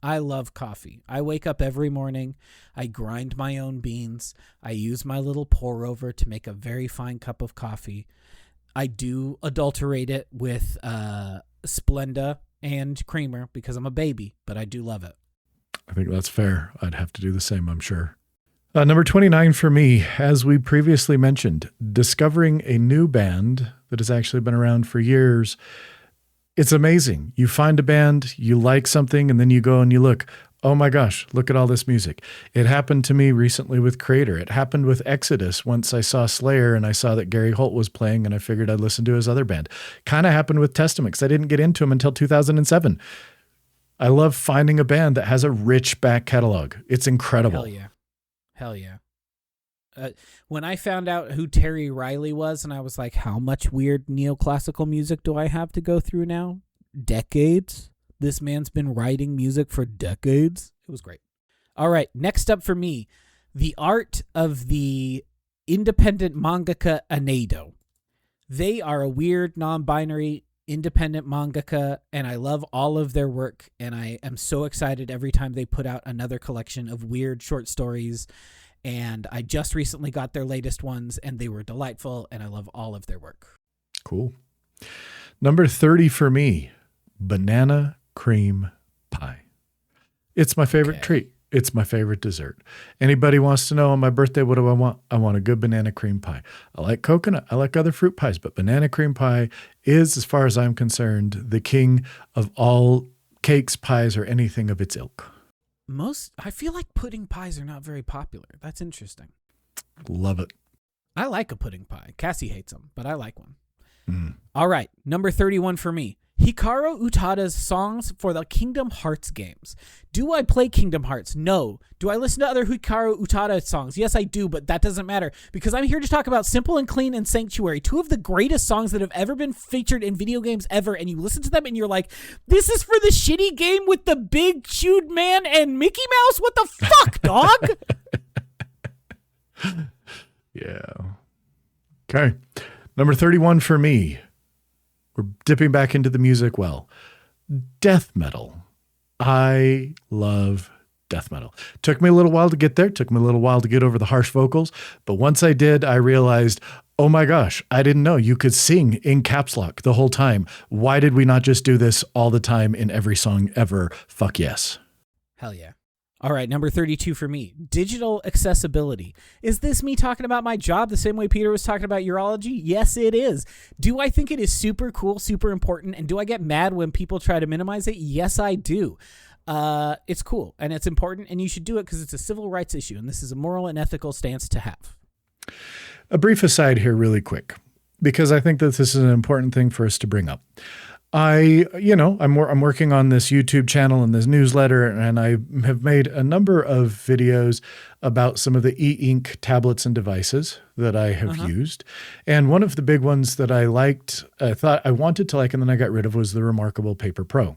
I love coffee. I wake up every morning. I grind my own beans. I use my little pour over to make a very fine cup of coffee. I do adulterate it with Splenda and creamer because I'm a baby, but I do love it. I think that's fair. I'd have to do the same, I'm sure. Number 29 for me, as we previously mentioned, discovering a new band that has actually been around for years. It's amazing. You find a band, you like something, and then you go and you look, oh my gosh, look at all this music. It happened to me recently with Crater. It happened with Exodus. Once I saw Slayer and I saw that Gary Holt was playing and I figured I'd listen to his other band. Kind of happened with Testament because I didn't get into him until 2007. I love finding a band that has a rich back catalog. It's incredible. Hell yeah. When I found out who Terry Riley was, and I was like, how much weird neoclassical music do I have to go through now? Decades? This man's been writing music for decades. It was great. All right, next up for me, the art of the independent mangaka Anado. They are a weird, non-binary, independent mangaka, and I love all of their work, and I am so excited every time they put out another collection of weird short stories. And I just recently got their latest ones, and they were delightful, and I love all of their work. Cool. Number 30 for me, banana cream pie. It's my favorite treat. It's my favorite dessert. Anybody wants to know on my birthday, what do I want? I want a good banana cream pie. I like coconut. I like other fruit pies, but banana cream pie is, as far as I'm concerned, the king of all cakes, pies, or anything of its ilk. I feel like pudding pies are not very popular. That's interesting. Love it. I like a pudding pie. Cassie hates them, but I like one. All right, number 31 for me. Hikaru Utada's songs for the Kingdom Hearts games. Do I play Kingdom Hearts? No. Do I listen to other Hikaru Utada songs? Yes, I do, but that doesn't matter because I'm here to talk about Simple and Clean and Sanctuary, 2 of the greatest songs that have ever been featured in video games ever, and you listen to them and you're like, this is for the shitty game with the big chewed man and Mickey Mouse? What the fuck, dog? Yeah. Okay. Number 31 for me. We're dipping back into the music well. Death metal. I love death metal. Took me a little while to get there. Took me a little while to get over the harsh vocals. But once I did, I realized, oh my gosh, I didn't know you could sing in caps lock the whole time. Why did we not just do this all the time in every song ever? Fuck yes. Hell yeah. All right, number 32 for me, digital accessibility. Is this me talking about my job the same way Peter was talking about urology? Yes, it is. Do I think it is super cool, super important, and do I get mad when people try to minimize it? Yes, I do. It's cool, and it's important, and you should do it because it's a civil rights issue, and this is a moral and ethical stance to have. A brief aside here really quick, because I think that this is an important thing for us to bring up. I'm working on this YouTube channel and this newsletter, and I have made a number of videos about some of the e-ink tablets and devices that I have used. And one of the big ones that I liked, I thought I wanted to like, and then I got rid of, was the Remarkable Paper Pro.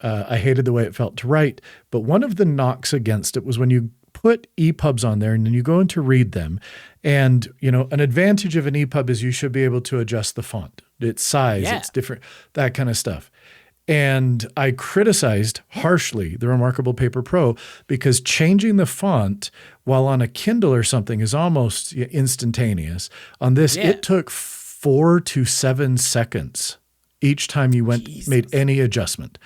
I hated the way it felt to write, but one of the knocks against it was when you put EPUBs on there and then you go in to read them. And, an advantage of an EPUB is you should be able to adjust the font, its size, its different, that kind of stuff. And I criticized harshly the Remarkable Paper Pro because changing the font while on a Kindle or something is almost instantaneous. On this, it took 4 to 7 seconds each time you made any adjustment.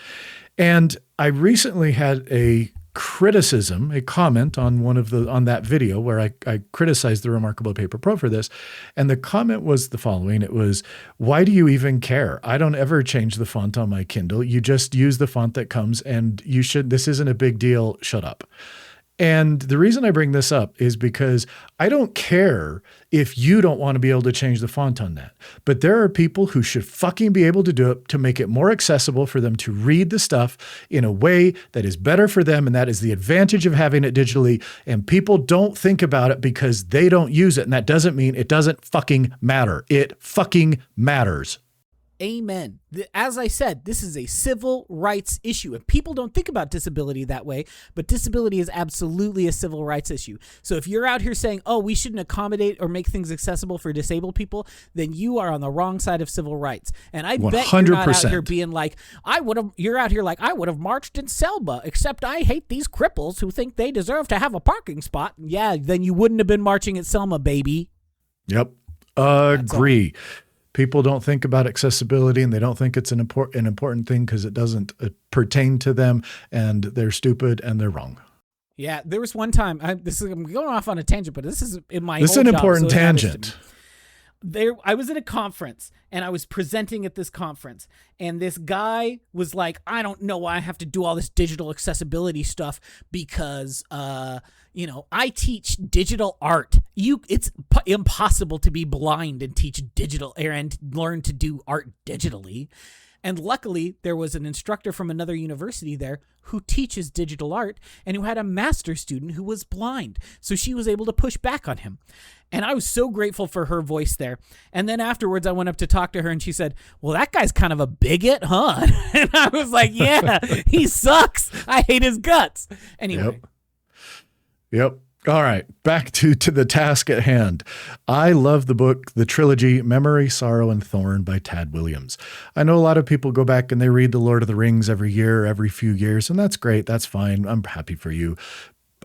And I recently had a comment on that video where I criticized the Remarkable Paper Pro for this. And the comment was the following. It was, why do you even care? I don't ever change the font on my Kindle. You just use the font that comes, and this isn't a big deal. Shut up. And the reason I bring this up is because I don't care if you don't want to be able to change the font on that. But there are people who should fucking be able to do it to make it more accessible for them to read the stuff in a way that is better for them. And that is the advantage of having it digitally. And people don't think about it because they don't use it. And that doesn't mean it doesn't fucking matter. It fucking matters. Amen. As I said, this is a civil rights issue, and people don't think about disability that way, but disability is absolutely a civil rights issue. So if you're out here saying, oh, we shouldn't accommodate or make things accessible for disabled people, then you are on the wrong side of civil rights. And I 100%. Bet you're not out here being like, you're out here like, I would have marched in Selma, except I hate these cripples who think they deserve to have a parking spot. Yeah, then you wouldn't have been marching at Selma, baby. Yep. Agree. People don't think about accessibility, and they don't think it's an important thing because it doesn't pertain to them, and they're stupid and they're wrong. Yeah, there was one time. I'm going off on a tangent, but this is in my. This is an important tangent. I was at a conference and I was presenting at this conference, and this guy was like, I don't know why I have to do all this digital accessibility stuff because, I teach digital art. It's impossible to be blind and teach digital and learn to do art digitally. And luckily, there was an instructor from another university there who teaches digital art and who had a master's student who was blind. So she was able to push back on him. And I was so grateful for her voice there. And then afterwards, I went up to talk to her and she said, well, that guy's kind of a bigot, huh? And I was like, yeah, he sucks. I hate his guts. Anyway. Yep. All right, back to the task at hand. I love the book, the trilogy, Memory, Sorrow, and Thorn by Tad Williams. I know a lot of people go back and they read The Lord of the Rings every year, every few years, and that's great. That's fine. I'm happy for you.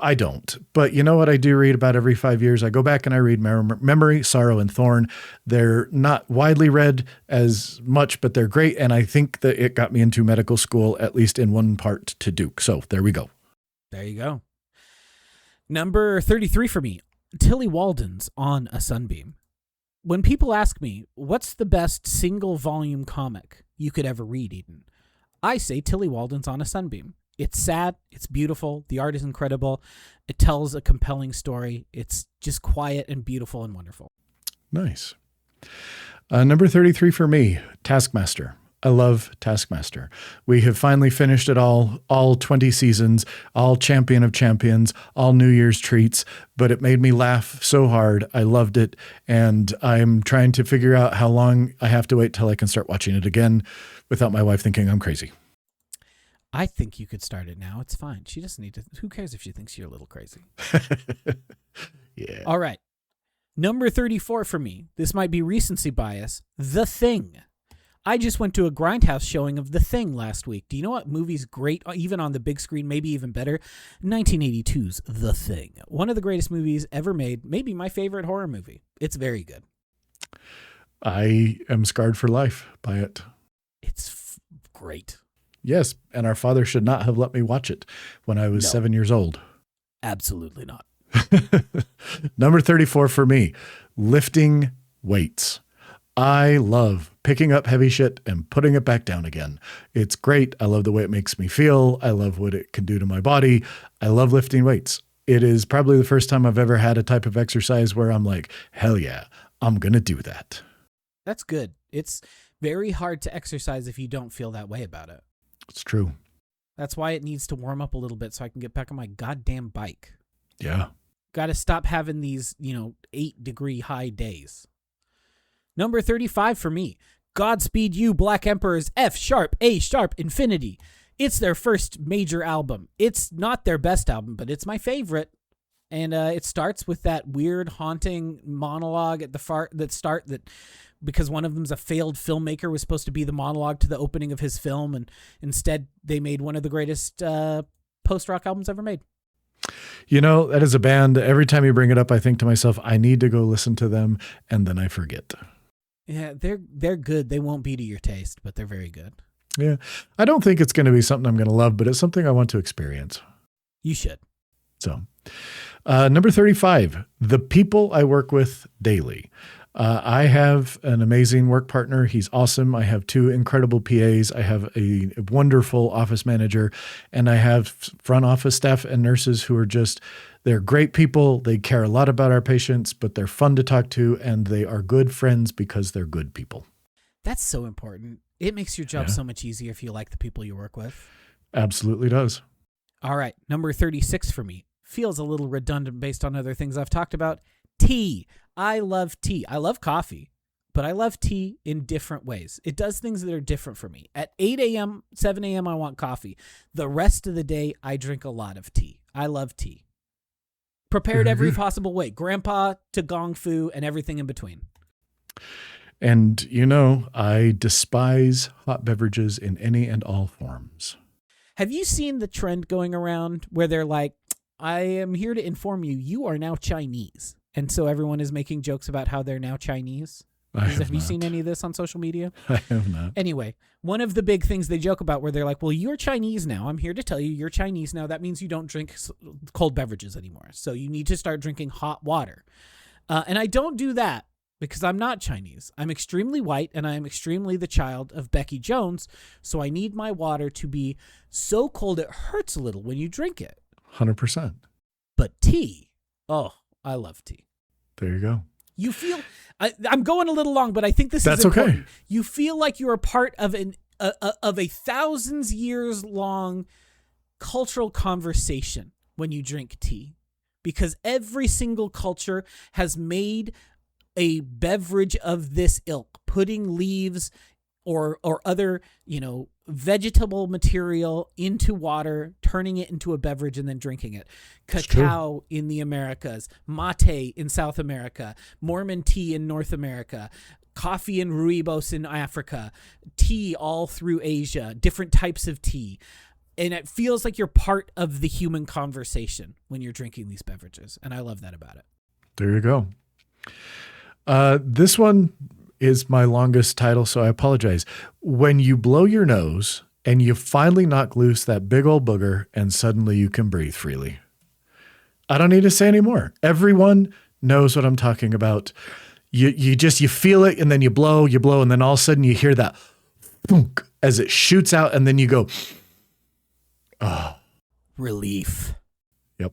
I don't. But you know what I do read about every 5 years? I go back and I read Memory, Sorrow, and Thorn. They're not widely read as much, but they're great, and I think that it got me into medical school, at least in one part, to Duke. So there we go. There you go. Number 33 for me, Tilly Walden's On a Sunbeam. When people ask me, what's the best single volume comic you could ever read, Eden? I say Tilly Walden's On a Sunbeam. It's sad. It's beautiful. The art is incredible. It tells a compelling story. It's just quiet and beautiful and wonderful. Nice. Number 33 for me, Taskmaster. I love Taskmaster. We have finally finished it all 20 seasons, all Champion of Champions, all New Year's treats, but it made me laugh so hard. I loved it, and I'm trying to figure out how long I have to wait till I can start watching it again without my wife thinking I'm crazy. I think you could start it now. It's fine. She doesn't need to. Who cares if she thinks you're a little crazy? Yeah. All right. Number 34 for me. This might be recency bias. The Thing. I just went to a Grindhouse showing of The Thing last week. Do you know what movie's great, even on the big screen, maybe even better? 1982's The Thing. One of the greatest movies ever made, maybe my favorite horror movie. It's very good. I am scarred for life by it. It's great. Yes, and our father should not have let me watch it when I was No. 7 years old. Absolutely not. Number 34 for me, lifting weights. I love picking up heavy shit and putting it back down again. It's great. I love the way it makes me feel. I love what it can do to my body. I love lifting weights. It is probably the first time I've ever had a type of exercise where I'm like, hell yeah, I'm going to do that. That's good. It's very hard to exercise if you don't feel that way about it. It's true. That's why it needs to warm up a little bit so I can get back on my goddamn bike. Yeah. Got to stop having these, 8-degree high days. Number 35 for me. Godspeed You, Black Emperor's F sharp, A sharp, Infinity. It's their first major album. It's not their best album, but it's my favorite. And it starts with that weird, haunting monologue at the because one of them's a failed filmmaker, was supposed to be the monologue to the opening of his film, and instead they made one of the greatest post-rock albums ever made. That is a band. Every time you bring it up, I think to myself, I need to go listen to them, and then I forget. Yeah, they're good. They won't be to your taste, but they're very good. Yeah. I don't think it's going to be something I'm going to love, but it's something I want to experience. You should. So, number 35, the people I work with daily. I have an amazing work partner. He's awesome. I have 2 incredible PAs. I have a wonderful office manager, and I have front office staff and nurses who are they're great people. They care a lot about our patients, but they're fun to talk to, and they are good friends because they're good people. That's so important. It makes your job so much easier if you like the people you work with. Absolutely does. All right. Number 36 for me. Feels a little redundant based on other things I've talked about. Tea. I love tea. I love coffee, but I love tea in different ways. It does things that are different for me. At 8 a.m., 7 a.m., I want coffee. The rest of the day, I drink a lot of tea. I love tea. Prepared every possible way. Grandpa to gong fu and everything in between. And, I despise hot beverages in any and all forms. Have you seen the trend going around where they're like, I am here to inform you, you are now Chinese. And so everyone is making jokes about how they're now Chinese. Have you seen any of this on social media? I have not. Anyway, one of the big things they joke about where they're like, well, you're Chinese now. I'm here to tell you you're Chinese now. That means you don't drink cold beverages anymore. So you need to start drinking hot water. And I don't do that because I'm not Chinese. I'm extremely white, and I'm extremely the child of Becky Jones. So I need my water to be so cold it hurts a little when you drink it. 100%. But tea, oh, I love tea. There you go. You feel, I'm going a little long, but I think this That's is important. okay. You feel like you're a part of a thousands years long cultural conversation when you drink tea, because every single culture has made a beverage of this ilk, putting leaves or other, vegetable material into water, turning it into a beverage, and then drinking it. Cacao in the Americas, mate in South America, Mormon tea in North America, coffee and rooibos in Africa, tea all through Asia, different types of tea. And it feels like you're part of the human conversation when you're drinking these beverages. And I love that about it. There you go. This one is my longest title, so I apologize. When you blow your nose and you finally knock loose that big old booger and suddenly you can breathe freely. I don't need to say any more. Everyone knows what I'm talking about. You feel it, and then you blow, and then all of a sudden you hear that thunk as it shoots out, and then you go, oh. Relief. Yep.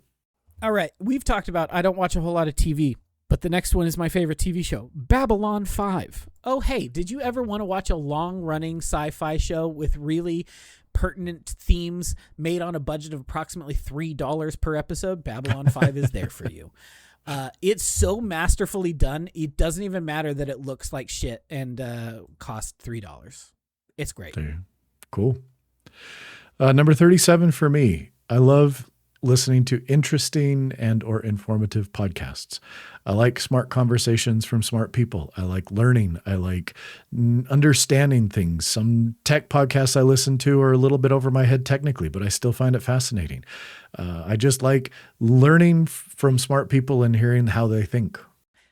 All right. We've talked about, I don't watch a whole lot of TV, but the next one is my favorite TV show, Babylon 5. Oh, hey, did you ever want to watch a long-running sci-fi show with really pertinent themes made on a budget of approximately $3 per episode? Babylon 5 is there for you. It's so masterfully done, it doesn't even matter that it looks like shit and costs $3. It's great. Cool. Number 37 for me. I love listening to interesting and or informative podcasts. I like smart conversations from smart people. I like learning. I like understanding things. Some tech podcasts I listen to are a little bit over my head technically, but I still find it fascinating. I just like learning from smart people and hearing how they think.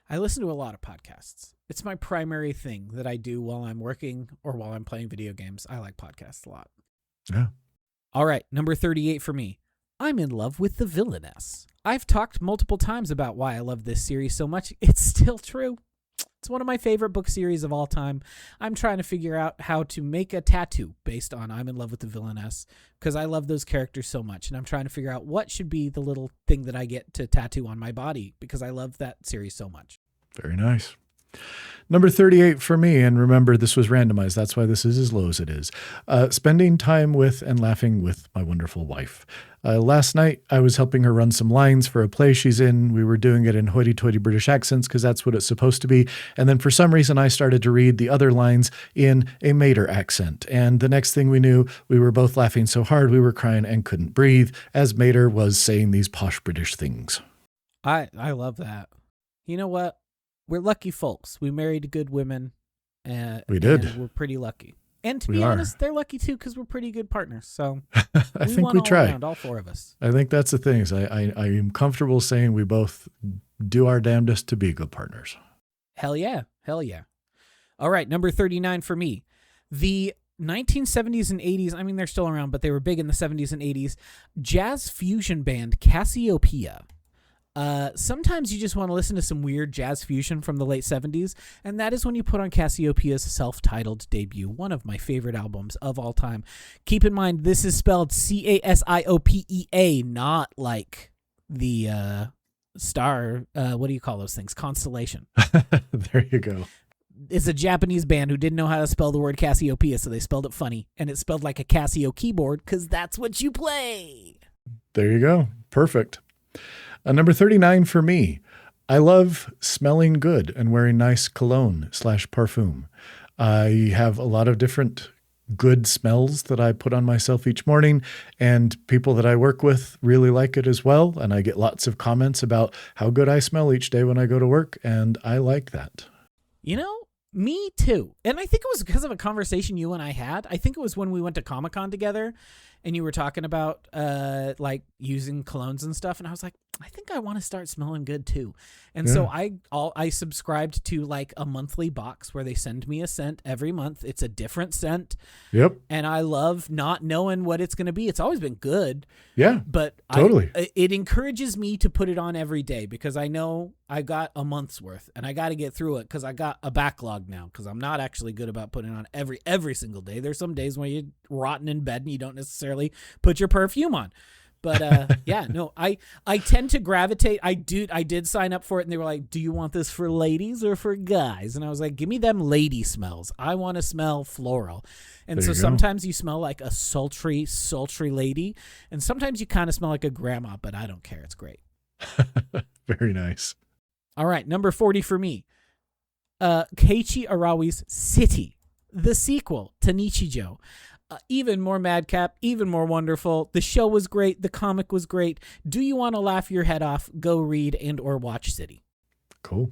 I listen to a lot of podcasts. It's my primary thing that I do while I'm working or while I'm playing video games. I like podcasts a lot. Yeah. All right, number 38 for me. I'm in love with the villainess. I've talked multiple times about why I love this series so much. It's still true. It's one of my favorite book series of all time. I'm trying to figure out how to make a tattoo based on I'm in love with the villainess because I love those characters so much. And I'm trying to figure out what should be the little thing that I get to tattoo on my body because I love that series so much. Very nice. Number 38 for me, and remember, this was randomized. That's why this is as low as it is. Spending time with and laughing with my wonderful wife. Last night, I was helping her run some lines for a play she's in. We were doing it in hoity-toity British accents because that's what it's supposed to be. And then for some reason, I started to read the other lines in a Mater accent. And the next thing we knew, we were both laughing so hard we were crying and couldn't breathe as Mater was saying these posh British things. I love that. You know what? We're lucky folks. We married good women. We did. And we're pretty lucky. And to be honest, they're lucky too because we're pretty good partners. So I think we try. All four of us. I think that's the thing. Is I am comfortable saying we both do our damnedest to be good partners. Hell yeah. Hell yeah. All right. Number 39 for me. The 1970s and 80s, I mean, they're still around, but they were big in the 70s and 80s. Jazz fusion band Cassiopeia. Sometimes you just want to listen to some weird jazz fusion from the late 70s, and that is when you put on Cassiopeia's self-titled debut, one of my favorite albums of all time. Keep in mind, this is spelled Casiopea, not like the star, what do you call those things? Constellation. There you go. It's a Japanese band who didn't know how to spell the word Cassiopeia, so they spelled it funny, and it's spelled like a Casio keyboard because that's what you play. There you go. Perfect. Number 39 for me, I love smelling good and wearing nice cologne/parfum. I have a lot of different good smells that I put on myself each morning, and people that I work with really like it as well. And I get lots of comments about how good I smell each day when I go to work, and I like that. You know, me too. And I think it was because of a conversation you and I had. I think it was when we went to Comic-Con together and you were talking about like using colognes and stuff. And I was like, I think I want to start smelling good too. And so I subscribed to like a monthly box where they send me a scent every month. It's a different scent. Yep. And I love not knowing what it's going to be. It's always been good. Yeah. But totally. It encourages me to put it on every day because I know I got a month's worth and I got to get through it because I got a backlog now because I'm not actually good about putting it on every single day. There's some days when you're rotten in bed and you don't necessarily put your perfume on. But yeah, no, I tend to gravitate. I did sign up for it and they were like, do you want this for ladies or for guys? And I was like, give me them lady smells. I want to smell floral. And so sometimes you smell like a sultry lady. And sometimes you kind of smell like a grandma, but I don't care. It's great. Very nice. All right. Number 40 for me. Keiichi Arawi's City, the sequel to Nichijou. Even more madcap, even more wonderful. The show was great. The comic was great. Do you want to laugh your head off? Go read and or watch City. Cool.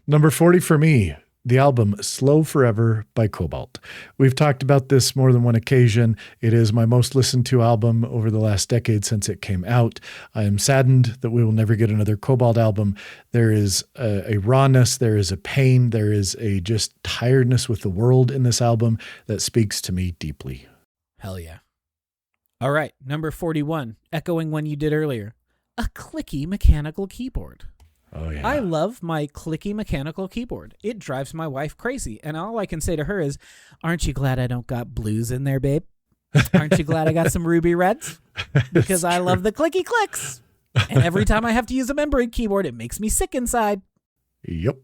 Number 40 for me, the album Slow Forever by Cobalt. We've talked about this more than one occasion. It is my most listened to album over the last decade since it came out. I am saddened that we will never get another Cobalt album. There is a rawness, there is a pain, there is a just tiredness with the world in this album that speaks to me deeply. Hell yeah. All right, number 41, echoing one you did earlier, a clicky mechanical keyboard. Oh, yeah. I love my clicky mechanical keyboard. It drives my wife crazy. And all I can say to her is, aren't you glad I don't got blues in there, babe? Aren't you glad I got some ruby reds? Because I love the clicky clicks. And every time I have to use a membrane keyboard, it makes me sick inside. Yep.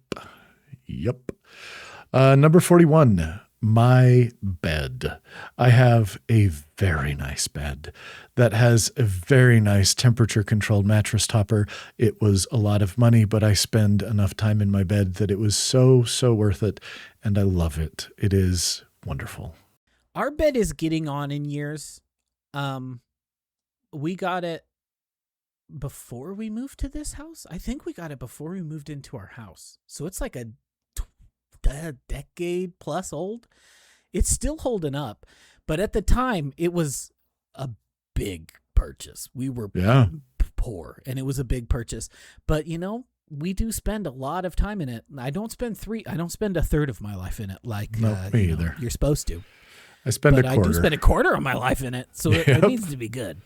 Number 41, my bed. I have a very nice bed that has a very nice temperature-controlled mattress topper. It was a lot of money, but I spend enough time in my bed that it was so worth it, and I love it. It is wonderful. Our bed is getting on in years. We got it before we moved to this house. I think we got it before we moved into our house. So it's like a decade plus old. It's still holding up, but at the time it was a big purchase. We were poor and it was a big purchase, but you know, we do spend a lot of time in it. I don't spend a third of my life in it like me either. You're supposed to. I spend a But I quarter. do spend a quarter of my life in it, so it needs to be good.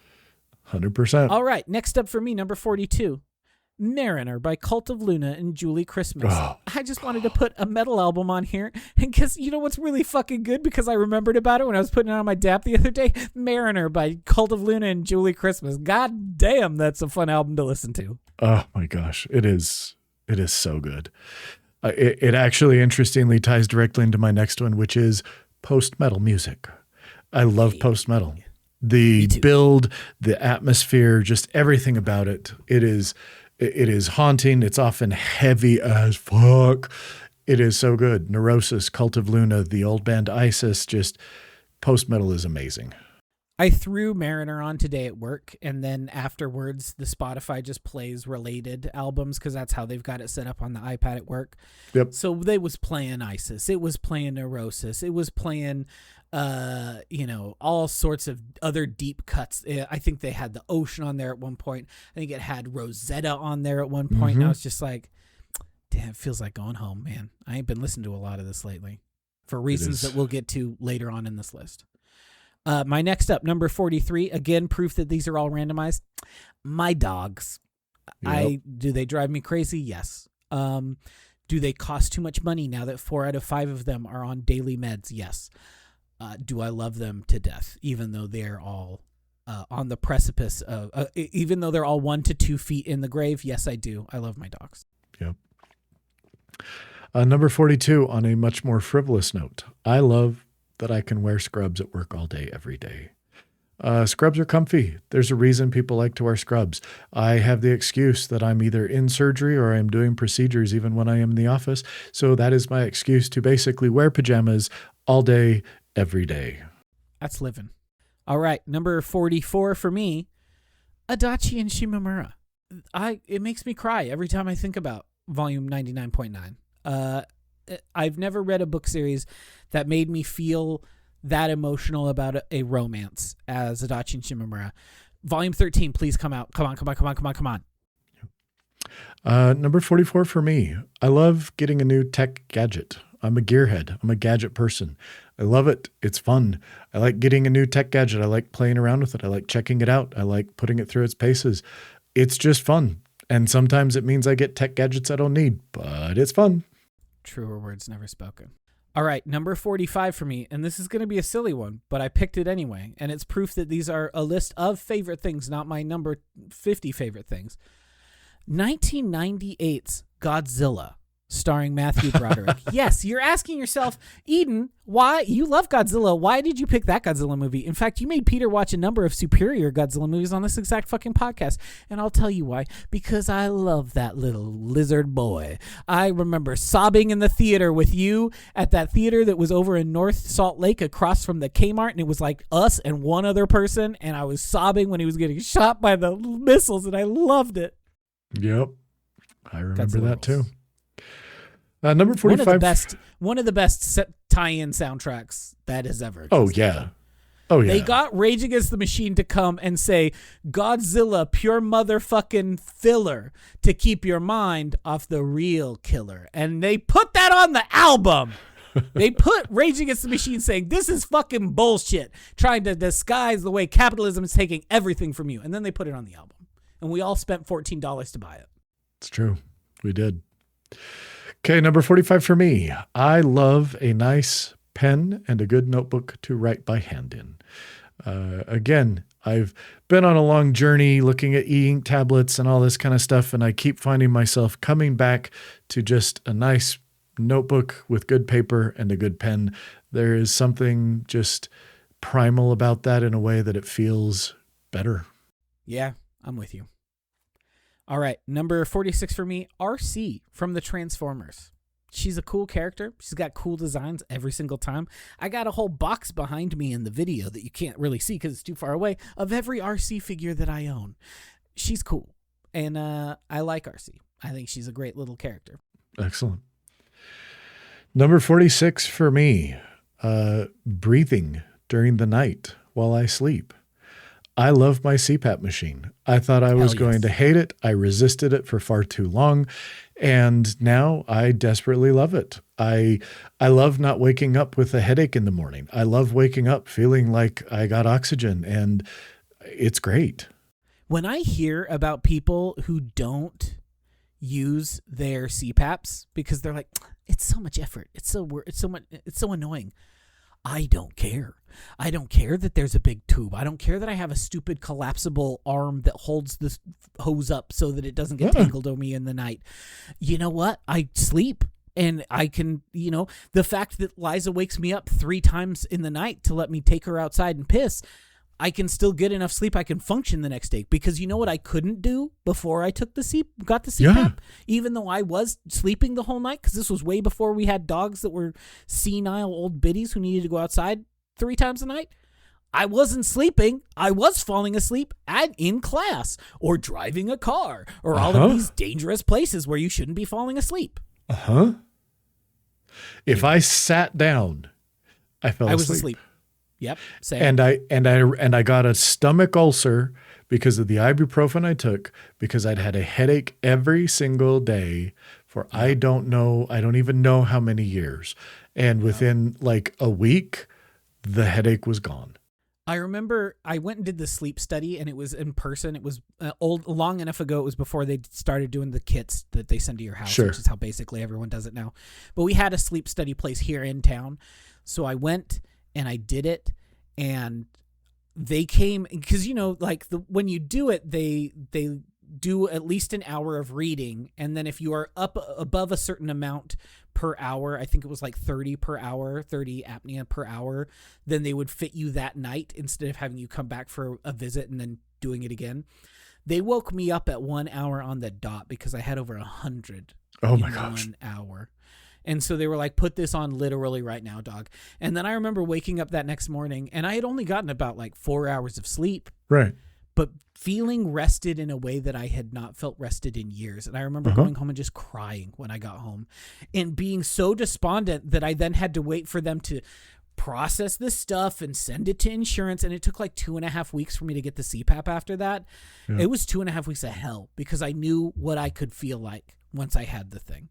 100%. All right, next up for me, number 42. Mariner by Cult of Luna and Julie Christmas. Oh. I just wanted to put a metal album on here, and because you know what's really fucking good, because I remembered about it when I was putting it on my DAP the other day. Mariner by Cult of Luna and Julie Christmas. God damn, that's a fun album to listen to. Oh my gosh, it is so good. It actually interestingly ties directly into my next one, which is post-metal music. I love post-metal. The build, the atmosphere, just everything about it. It is haunting. It's often heavy as fuck. It is so good. Neurosis, Cult of Luna, the old band Isis, just post-metal is amazing. I threw Mariner on today at work, and then afterwards the Spotify just plays related albums because that's how they've got it set up on the iPad at work. Yep. So they was playing Isis. It was playing Neurosis. It was playing, all sorts of other deep cuts. I think they had the Ocean on there at one point. I think it had Rosetta on there at one point. And I was just like, damn, it feels like going home, man. I ain't been listening to a lot of this lately for reasons that we'll get to later on in this list. My next up, number 43, again, proof that these are all randomized. My dogs. Yep. Do they drive me crazy? Yes. Do they cost too much money now that 4 out of 5 of them are on daily meds? Yes. Do I love them to death, even though they're all on the precipice of, even though they're all 1 to 2 feet in the grave? Yes, I do. I love my dogs. Yep. Number 42, on a much more frivolous note, I love that I can wear scrubs at work all day, every day. Scrubs are comfy. There's a reason people like to wear scrubs. I have the excuse that I'm either in surgery or I'm doing procedures even when I am in the office. So that is my excuse to basically wear pajamas all day, every day. That's living. All right, number 44 for me, Adachi and Shimamura. It makes me cry every time I think about volume 99.9. I've never read a book series that made me feel that emotional about a romance as Adachi and Shimamura. Volume 13, please come out. Come on. Number 44 for me. I love getting a new tech gadget. I'm a gearhead. I'm a gadget person. I love it. It's fun. I like getting a new tech gadget. I like playing around with it. I like checking it out. I like putting it through its paces. It's just fun. And sometimes it means I get tech gadgets I don't need, but it's fun. Truer words never spoken. All right, number 45 for me, and this is going to be a silly one, but I picked it anyway, and it's proof that these are a list of favorite things, not my number 50 favorite things. 1998's Godzilla, starring Matthew Broderick. Yes, you're asking yourself, Eden, why? You love Godzilla. Why did you pick that Godzilla movie? In fact, you made Peter watch a number of superior Godzilla movies on this exact fucking podcast. And I'll tell you why. Because I love that little lizard boy. I remember sobbing in the theater with you at that theater that was over in North Salt Lake across from the Kmart. And it was like us and one other person. And I was sobbing when he was getting shot by the missiles. And I loved it. Yep. I remember Godzilla that too. Number 45. One of the best tie-in soundtracks that has ever existed. Oh, yeah. Oh, yeah. They got Rage Against the Machine to come and say, Godzilla, pure motherfucking filler to keep your mind off the real killer. And they put that on the album. They put Rage Against the Machine saying, this is fucking bullshit, trying to disguise the way capitalism is taking everything from you. And then they put it on the album. And we all spent $14 to buy it. It's true. We did. Okay, number 45 for me. I love a nice pen and a good notebook to write by hand in. Again, I've been on a long journey looking at e-ink tablets and all this kind of stuff, and I keep finding myself coming back to just a nice notebook with good paper and a good pen. There is something just primal about that in a way that it feels better. Yeah, I'm with you. All right, number 46 for me, RC from the Transformers. She's a cool character. She's got cool designs every single time. I got a whole box behind me in the video that you can't really see because it's too far away of every RC figure that I own. She's cool, and I like RC. I think she's a great little character. Excellent. Number 46 for me, breathing during the night while I sleep. I love my CPAP machine. I thought I was going to hate it. I resisted it for far too long. And now I desperately love it. I love not waking up with a headache in the morning. I love waking up feeling like I got oxygen, and it's great. When I hear about people who don't use their CPAPs because they're like, it's so much effort, it's so annoying. I don't care. I don't care that there's a big tube. I don't care that I have a stupid collapsible arm that holds this hose up so that it doesn't get tangled on me in the night. You know what? I sleep, and I can, the fact that Liza wakes me up 3 times in the night to let me take her outside and piss, I can still get enough sleep. I can function the next day, because you know what I couldn't do before I got the CPAP? Yeah. Even though I was sleeping the whole night, because this was way before we had dogs that were senile old biddies who needed to go outside 3 times a night. I wasn't sleeping. I was falling asleep in class or driving a car or all of these dangerous places where you shouldn't be falling asleep. If I sat down, I was asleep. Yep. Same. And I got a stomach ulcer because of the ibuprofen I took, because I'd had a headache every single day for I don't even know how many years. And within like a week, the headache was gone. I remember I went and did the sleep study, and it was in person. It was long enough ago. It was before they started doing the kits that they send to your house, which is how basically everyone does it now. But we had a sleep study place here in town. So I went and I did it, and they came, because when you do it, they do at least an hour of reading, and then if you are up above a certain amount per hour, I think it was like 30 per hour, 30 apnea per hour, then they would fit you that night instead of having you come back for a visit and then doing it again. They woke me up at 1 hour on the dot because I had over 100 in 1 hour. And so they were like, put this on literally right now, dog. And then I remember waking up that next morning, and I had only gotten about like 4 hours of sleep. Right. But feeling rested in a way that I had not felt rested in years. And I remember going home and just crying when I got home and being so despondent that I then had to wait for them to process this stuff and send it to insurance. And it took like 2.5 weeks for me to get the CPAP after that. Yeah. It was 2.5 weeks of hell, because I knew what I could feel like once I had the thing.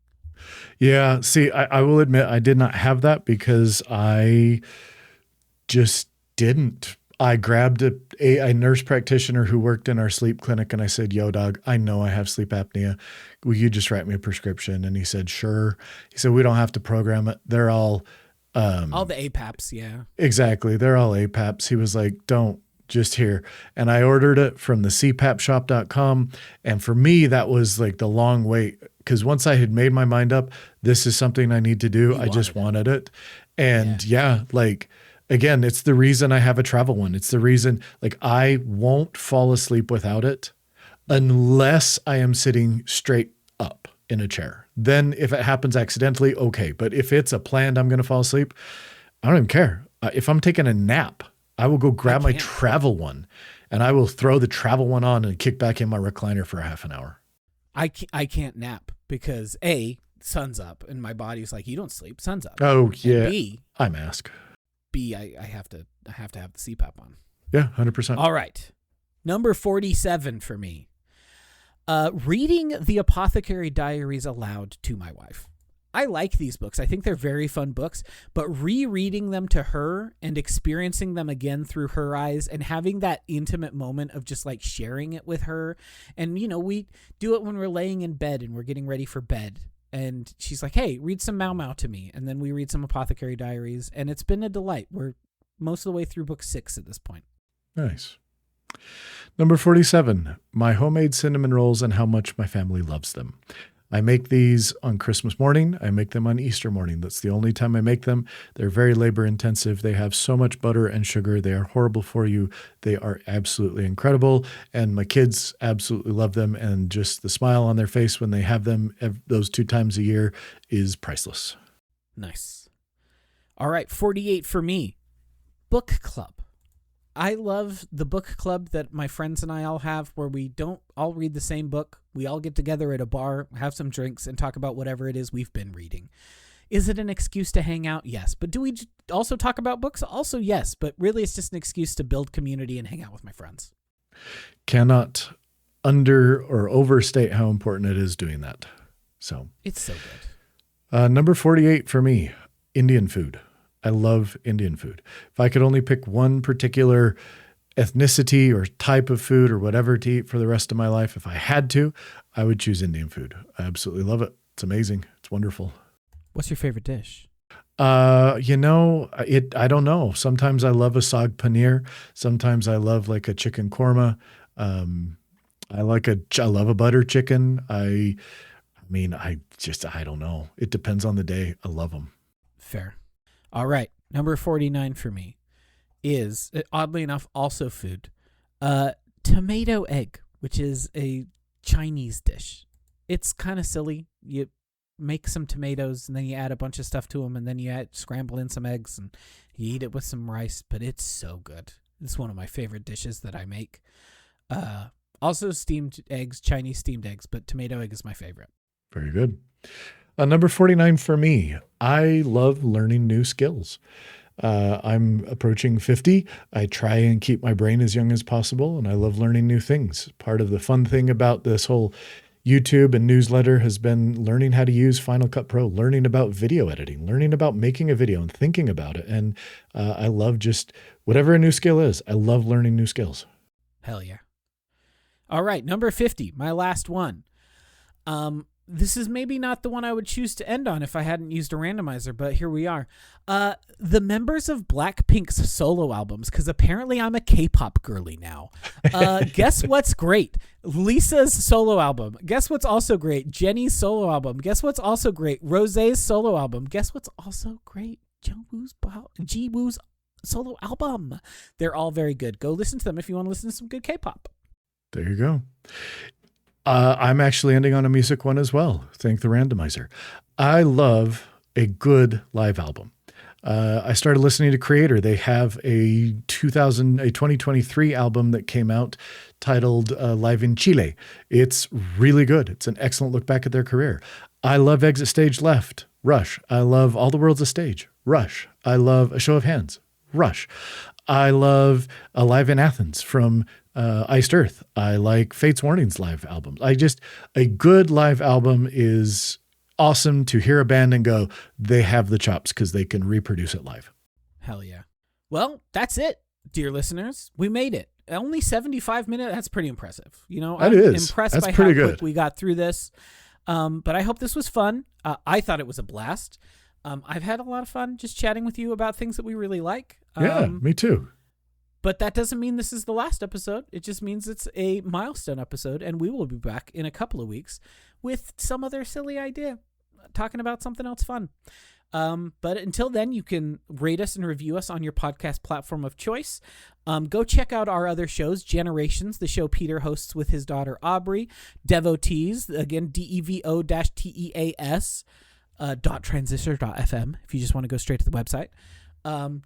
Yeah. See, I will admit I did not have that because I just didn't. I grabbed a nurse practitioner who worked in our sleep clinic, and I said, yo, dog, I know I have sleep apnea. Will you just write me a prescription? And he said, sure. He said, we don't have to program it. They're all the APAPs. Yeah, exactly. They're all APAPs. He was like, don't, just here. And I ordered it from the cpapshop.com. And for me, that was like the long wait, because once I had made my mind up, this is something I need to do. I just wanted it. And again, it's the reason I have a travel one. It's the reason, like, I won't fall asleep without it unless I am sitting straight up in a chair. Then if it happens accidentally, okay. But if it's a planned I'm going to fall asleep, I don't even care. If I'm taking a nap, I will go grab my travel one, and I will throw the travel one on and kick back in my recliner for a half an hour. I can't nap because sun's up, and my body's like, you don't sleep, sun's up. Oh, yeah. And B, I mask. I have to have the CPAP on. Yeah, 100%. All right. Number 47 for me. Reading the Apothecary Diaries aloud to my wife. I like these books. I think they're very fun books, but rereading them to her and experiencing them again through her eyes and having that intimate moment of just like sharing it with her. And, we do it when we're laying in bed and we're getting ready for bed. And she's like, hey, read some Mau Mau to me. And then we read some Apothecary Diaries. And it's been a delight. We're most of the way through book 6 at this point. Nice. Number 47, my homemade cinnamon rolls and how much my family loves them. I make these on Christmas morning. I make them on Easter morning. That's the only time I make them. They're very labor intensive. They have so much butter and sugar. They are horrible for you. They are absolutely incredible. And my kids absolutely love them. And just the smile on their face when they have them those 2 times a year is priceless. Nice. All right. 48 for me. Book club. I love the book club that my friends and I all have, where we don't all read the same book. We all get together at a bar, have some drinks, and talk about whatever it is we've been reading. Is it an excuse to hang out? Yes. But do we also talk about books? Also, yes. But really, it's just an excuse to build community and hang out with my friends. Cannot under or overstate how important it is doing that. So it's so good. Number 48 for me, Indian food. I love Indian food. If I could only pick one particular ethnicity or type of food or whatever to eat for the rest of my life, if I had to, I would choose Indian food. I absolutely love it. It's amazing. It's wonderful. What's your favorite dish? I don't know. Sometimes I love a saag paneer. Sometimes I love like a chicken korma. I love a butter chicken. I don't know. It depends on the day. I love them. Fair. All right. Number 49 for me is, oddly enough, also food. Tomato egg, which is a Chinese dish. It's kind of silly. You make some tomatoes and then you add a bunch of stuff to them and then you scramble in some eggs and you eat it with some rice, but it's so good. It's one of my favorite dishes that I make. Also steamed eggs, Chinese steamed eggs, but tomato egg is my favorite. Very good. Number 49 for me, I love learning new skills. I'm approaching 50. I try and keep my brain as young as possible, and I love learning new things. Part of the fun thing about this whole YouTube and newsletter has been learning how to use Final Cut Pro, learning about video editing, learning about making a video and thinking about it. And I love just whatever a new skill is. I love learning new skills. Hell yeah. All right, number 50, my last one. This is maybe not the one I would choose to end on if I hadn't used a randomizer, but here we are. The members of Blackpink's solo albums, because apparently I'm a K-pop girly now. Guess what's great? Lisa's solo album. Guess what's also great? Jennie's solo album. Guess what's also great? Rosé's solo album. Guess what's also great? Jiwoo's solo album. They're all very good. Go listen to them if you want to listen to some good K-pop. There you go. I'm actually ending on a music one as well. Thank the randomizer. I love a good live album. I started listening to Creator. They have a 2023 album that came out titled Live in Chile. It's really good. It's an excellent look back at their career. I love Exit Stage Left, Rush. I love All the World's a Stage, Rush. I love A Show of Hands, Rush. I love Alive in Athens from Iced Earth. I like Fate's Warning's live albums. A good live album is awesome to hear a band and go, they have the chops because they can reproduce it live. Hell yeah. Well, that's it, dear listeners. We made it. Only 75 minutes. That's pretty impressive. I'm impressed by how quick we got through this. But I hope this was fun. I thought it was a blast. I've had a lot of fun just chatting with you about things that we really like. Yeah, me too. But that doesn't mean this is the last episode. It just means it's a milestone episode, and we will be back in a couple of weeks with some other silly idea, talking about something else fun. But until then, you can rate us and review us on your podcast platform of choice. Go check out our other shows, Generations, the show Peter hosts with his daughter Aubrey, Devotees, again, DEVO-TEAS, .transistor.fm, if you just want to go straight to the website.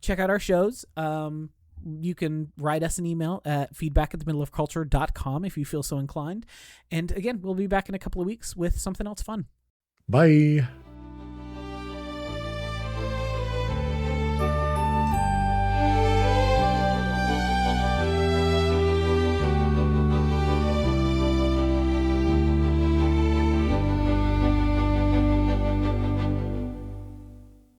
Check out our shows. You can write us an email at feedback@themiddleofculture.com if you feel so inclined. And again, we'll be back in a couple of weeks with something else fun. Bye.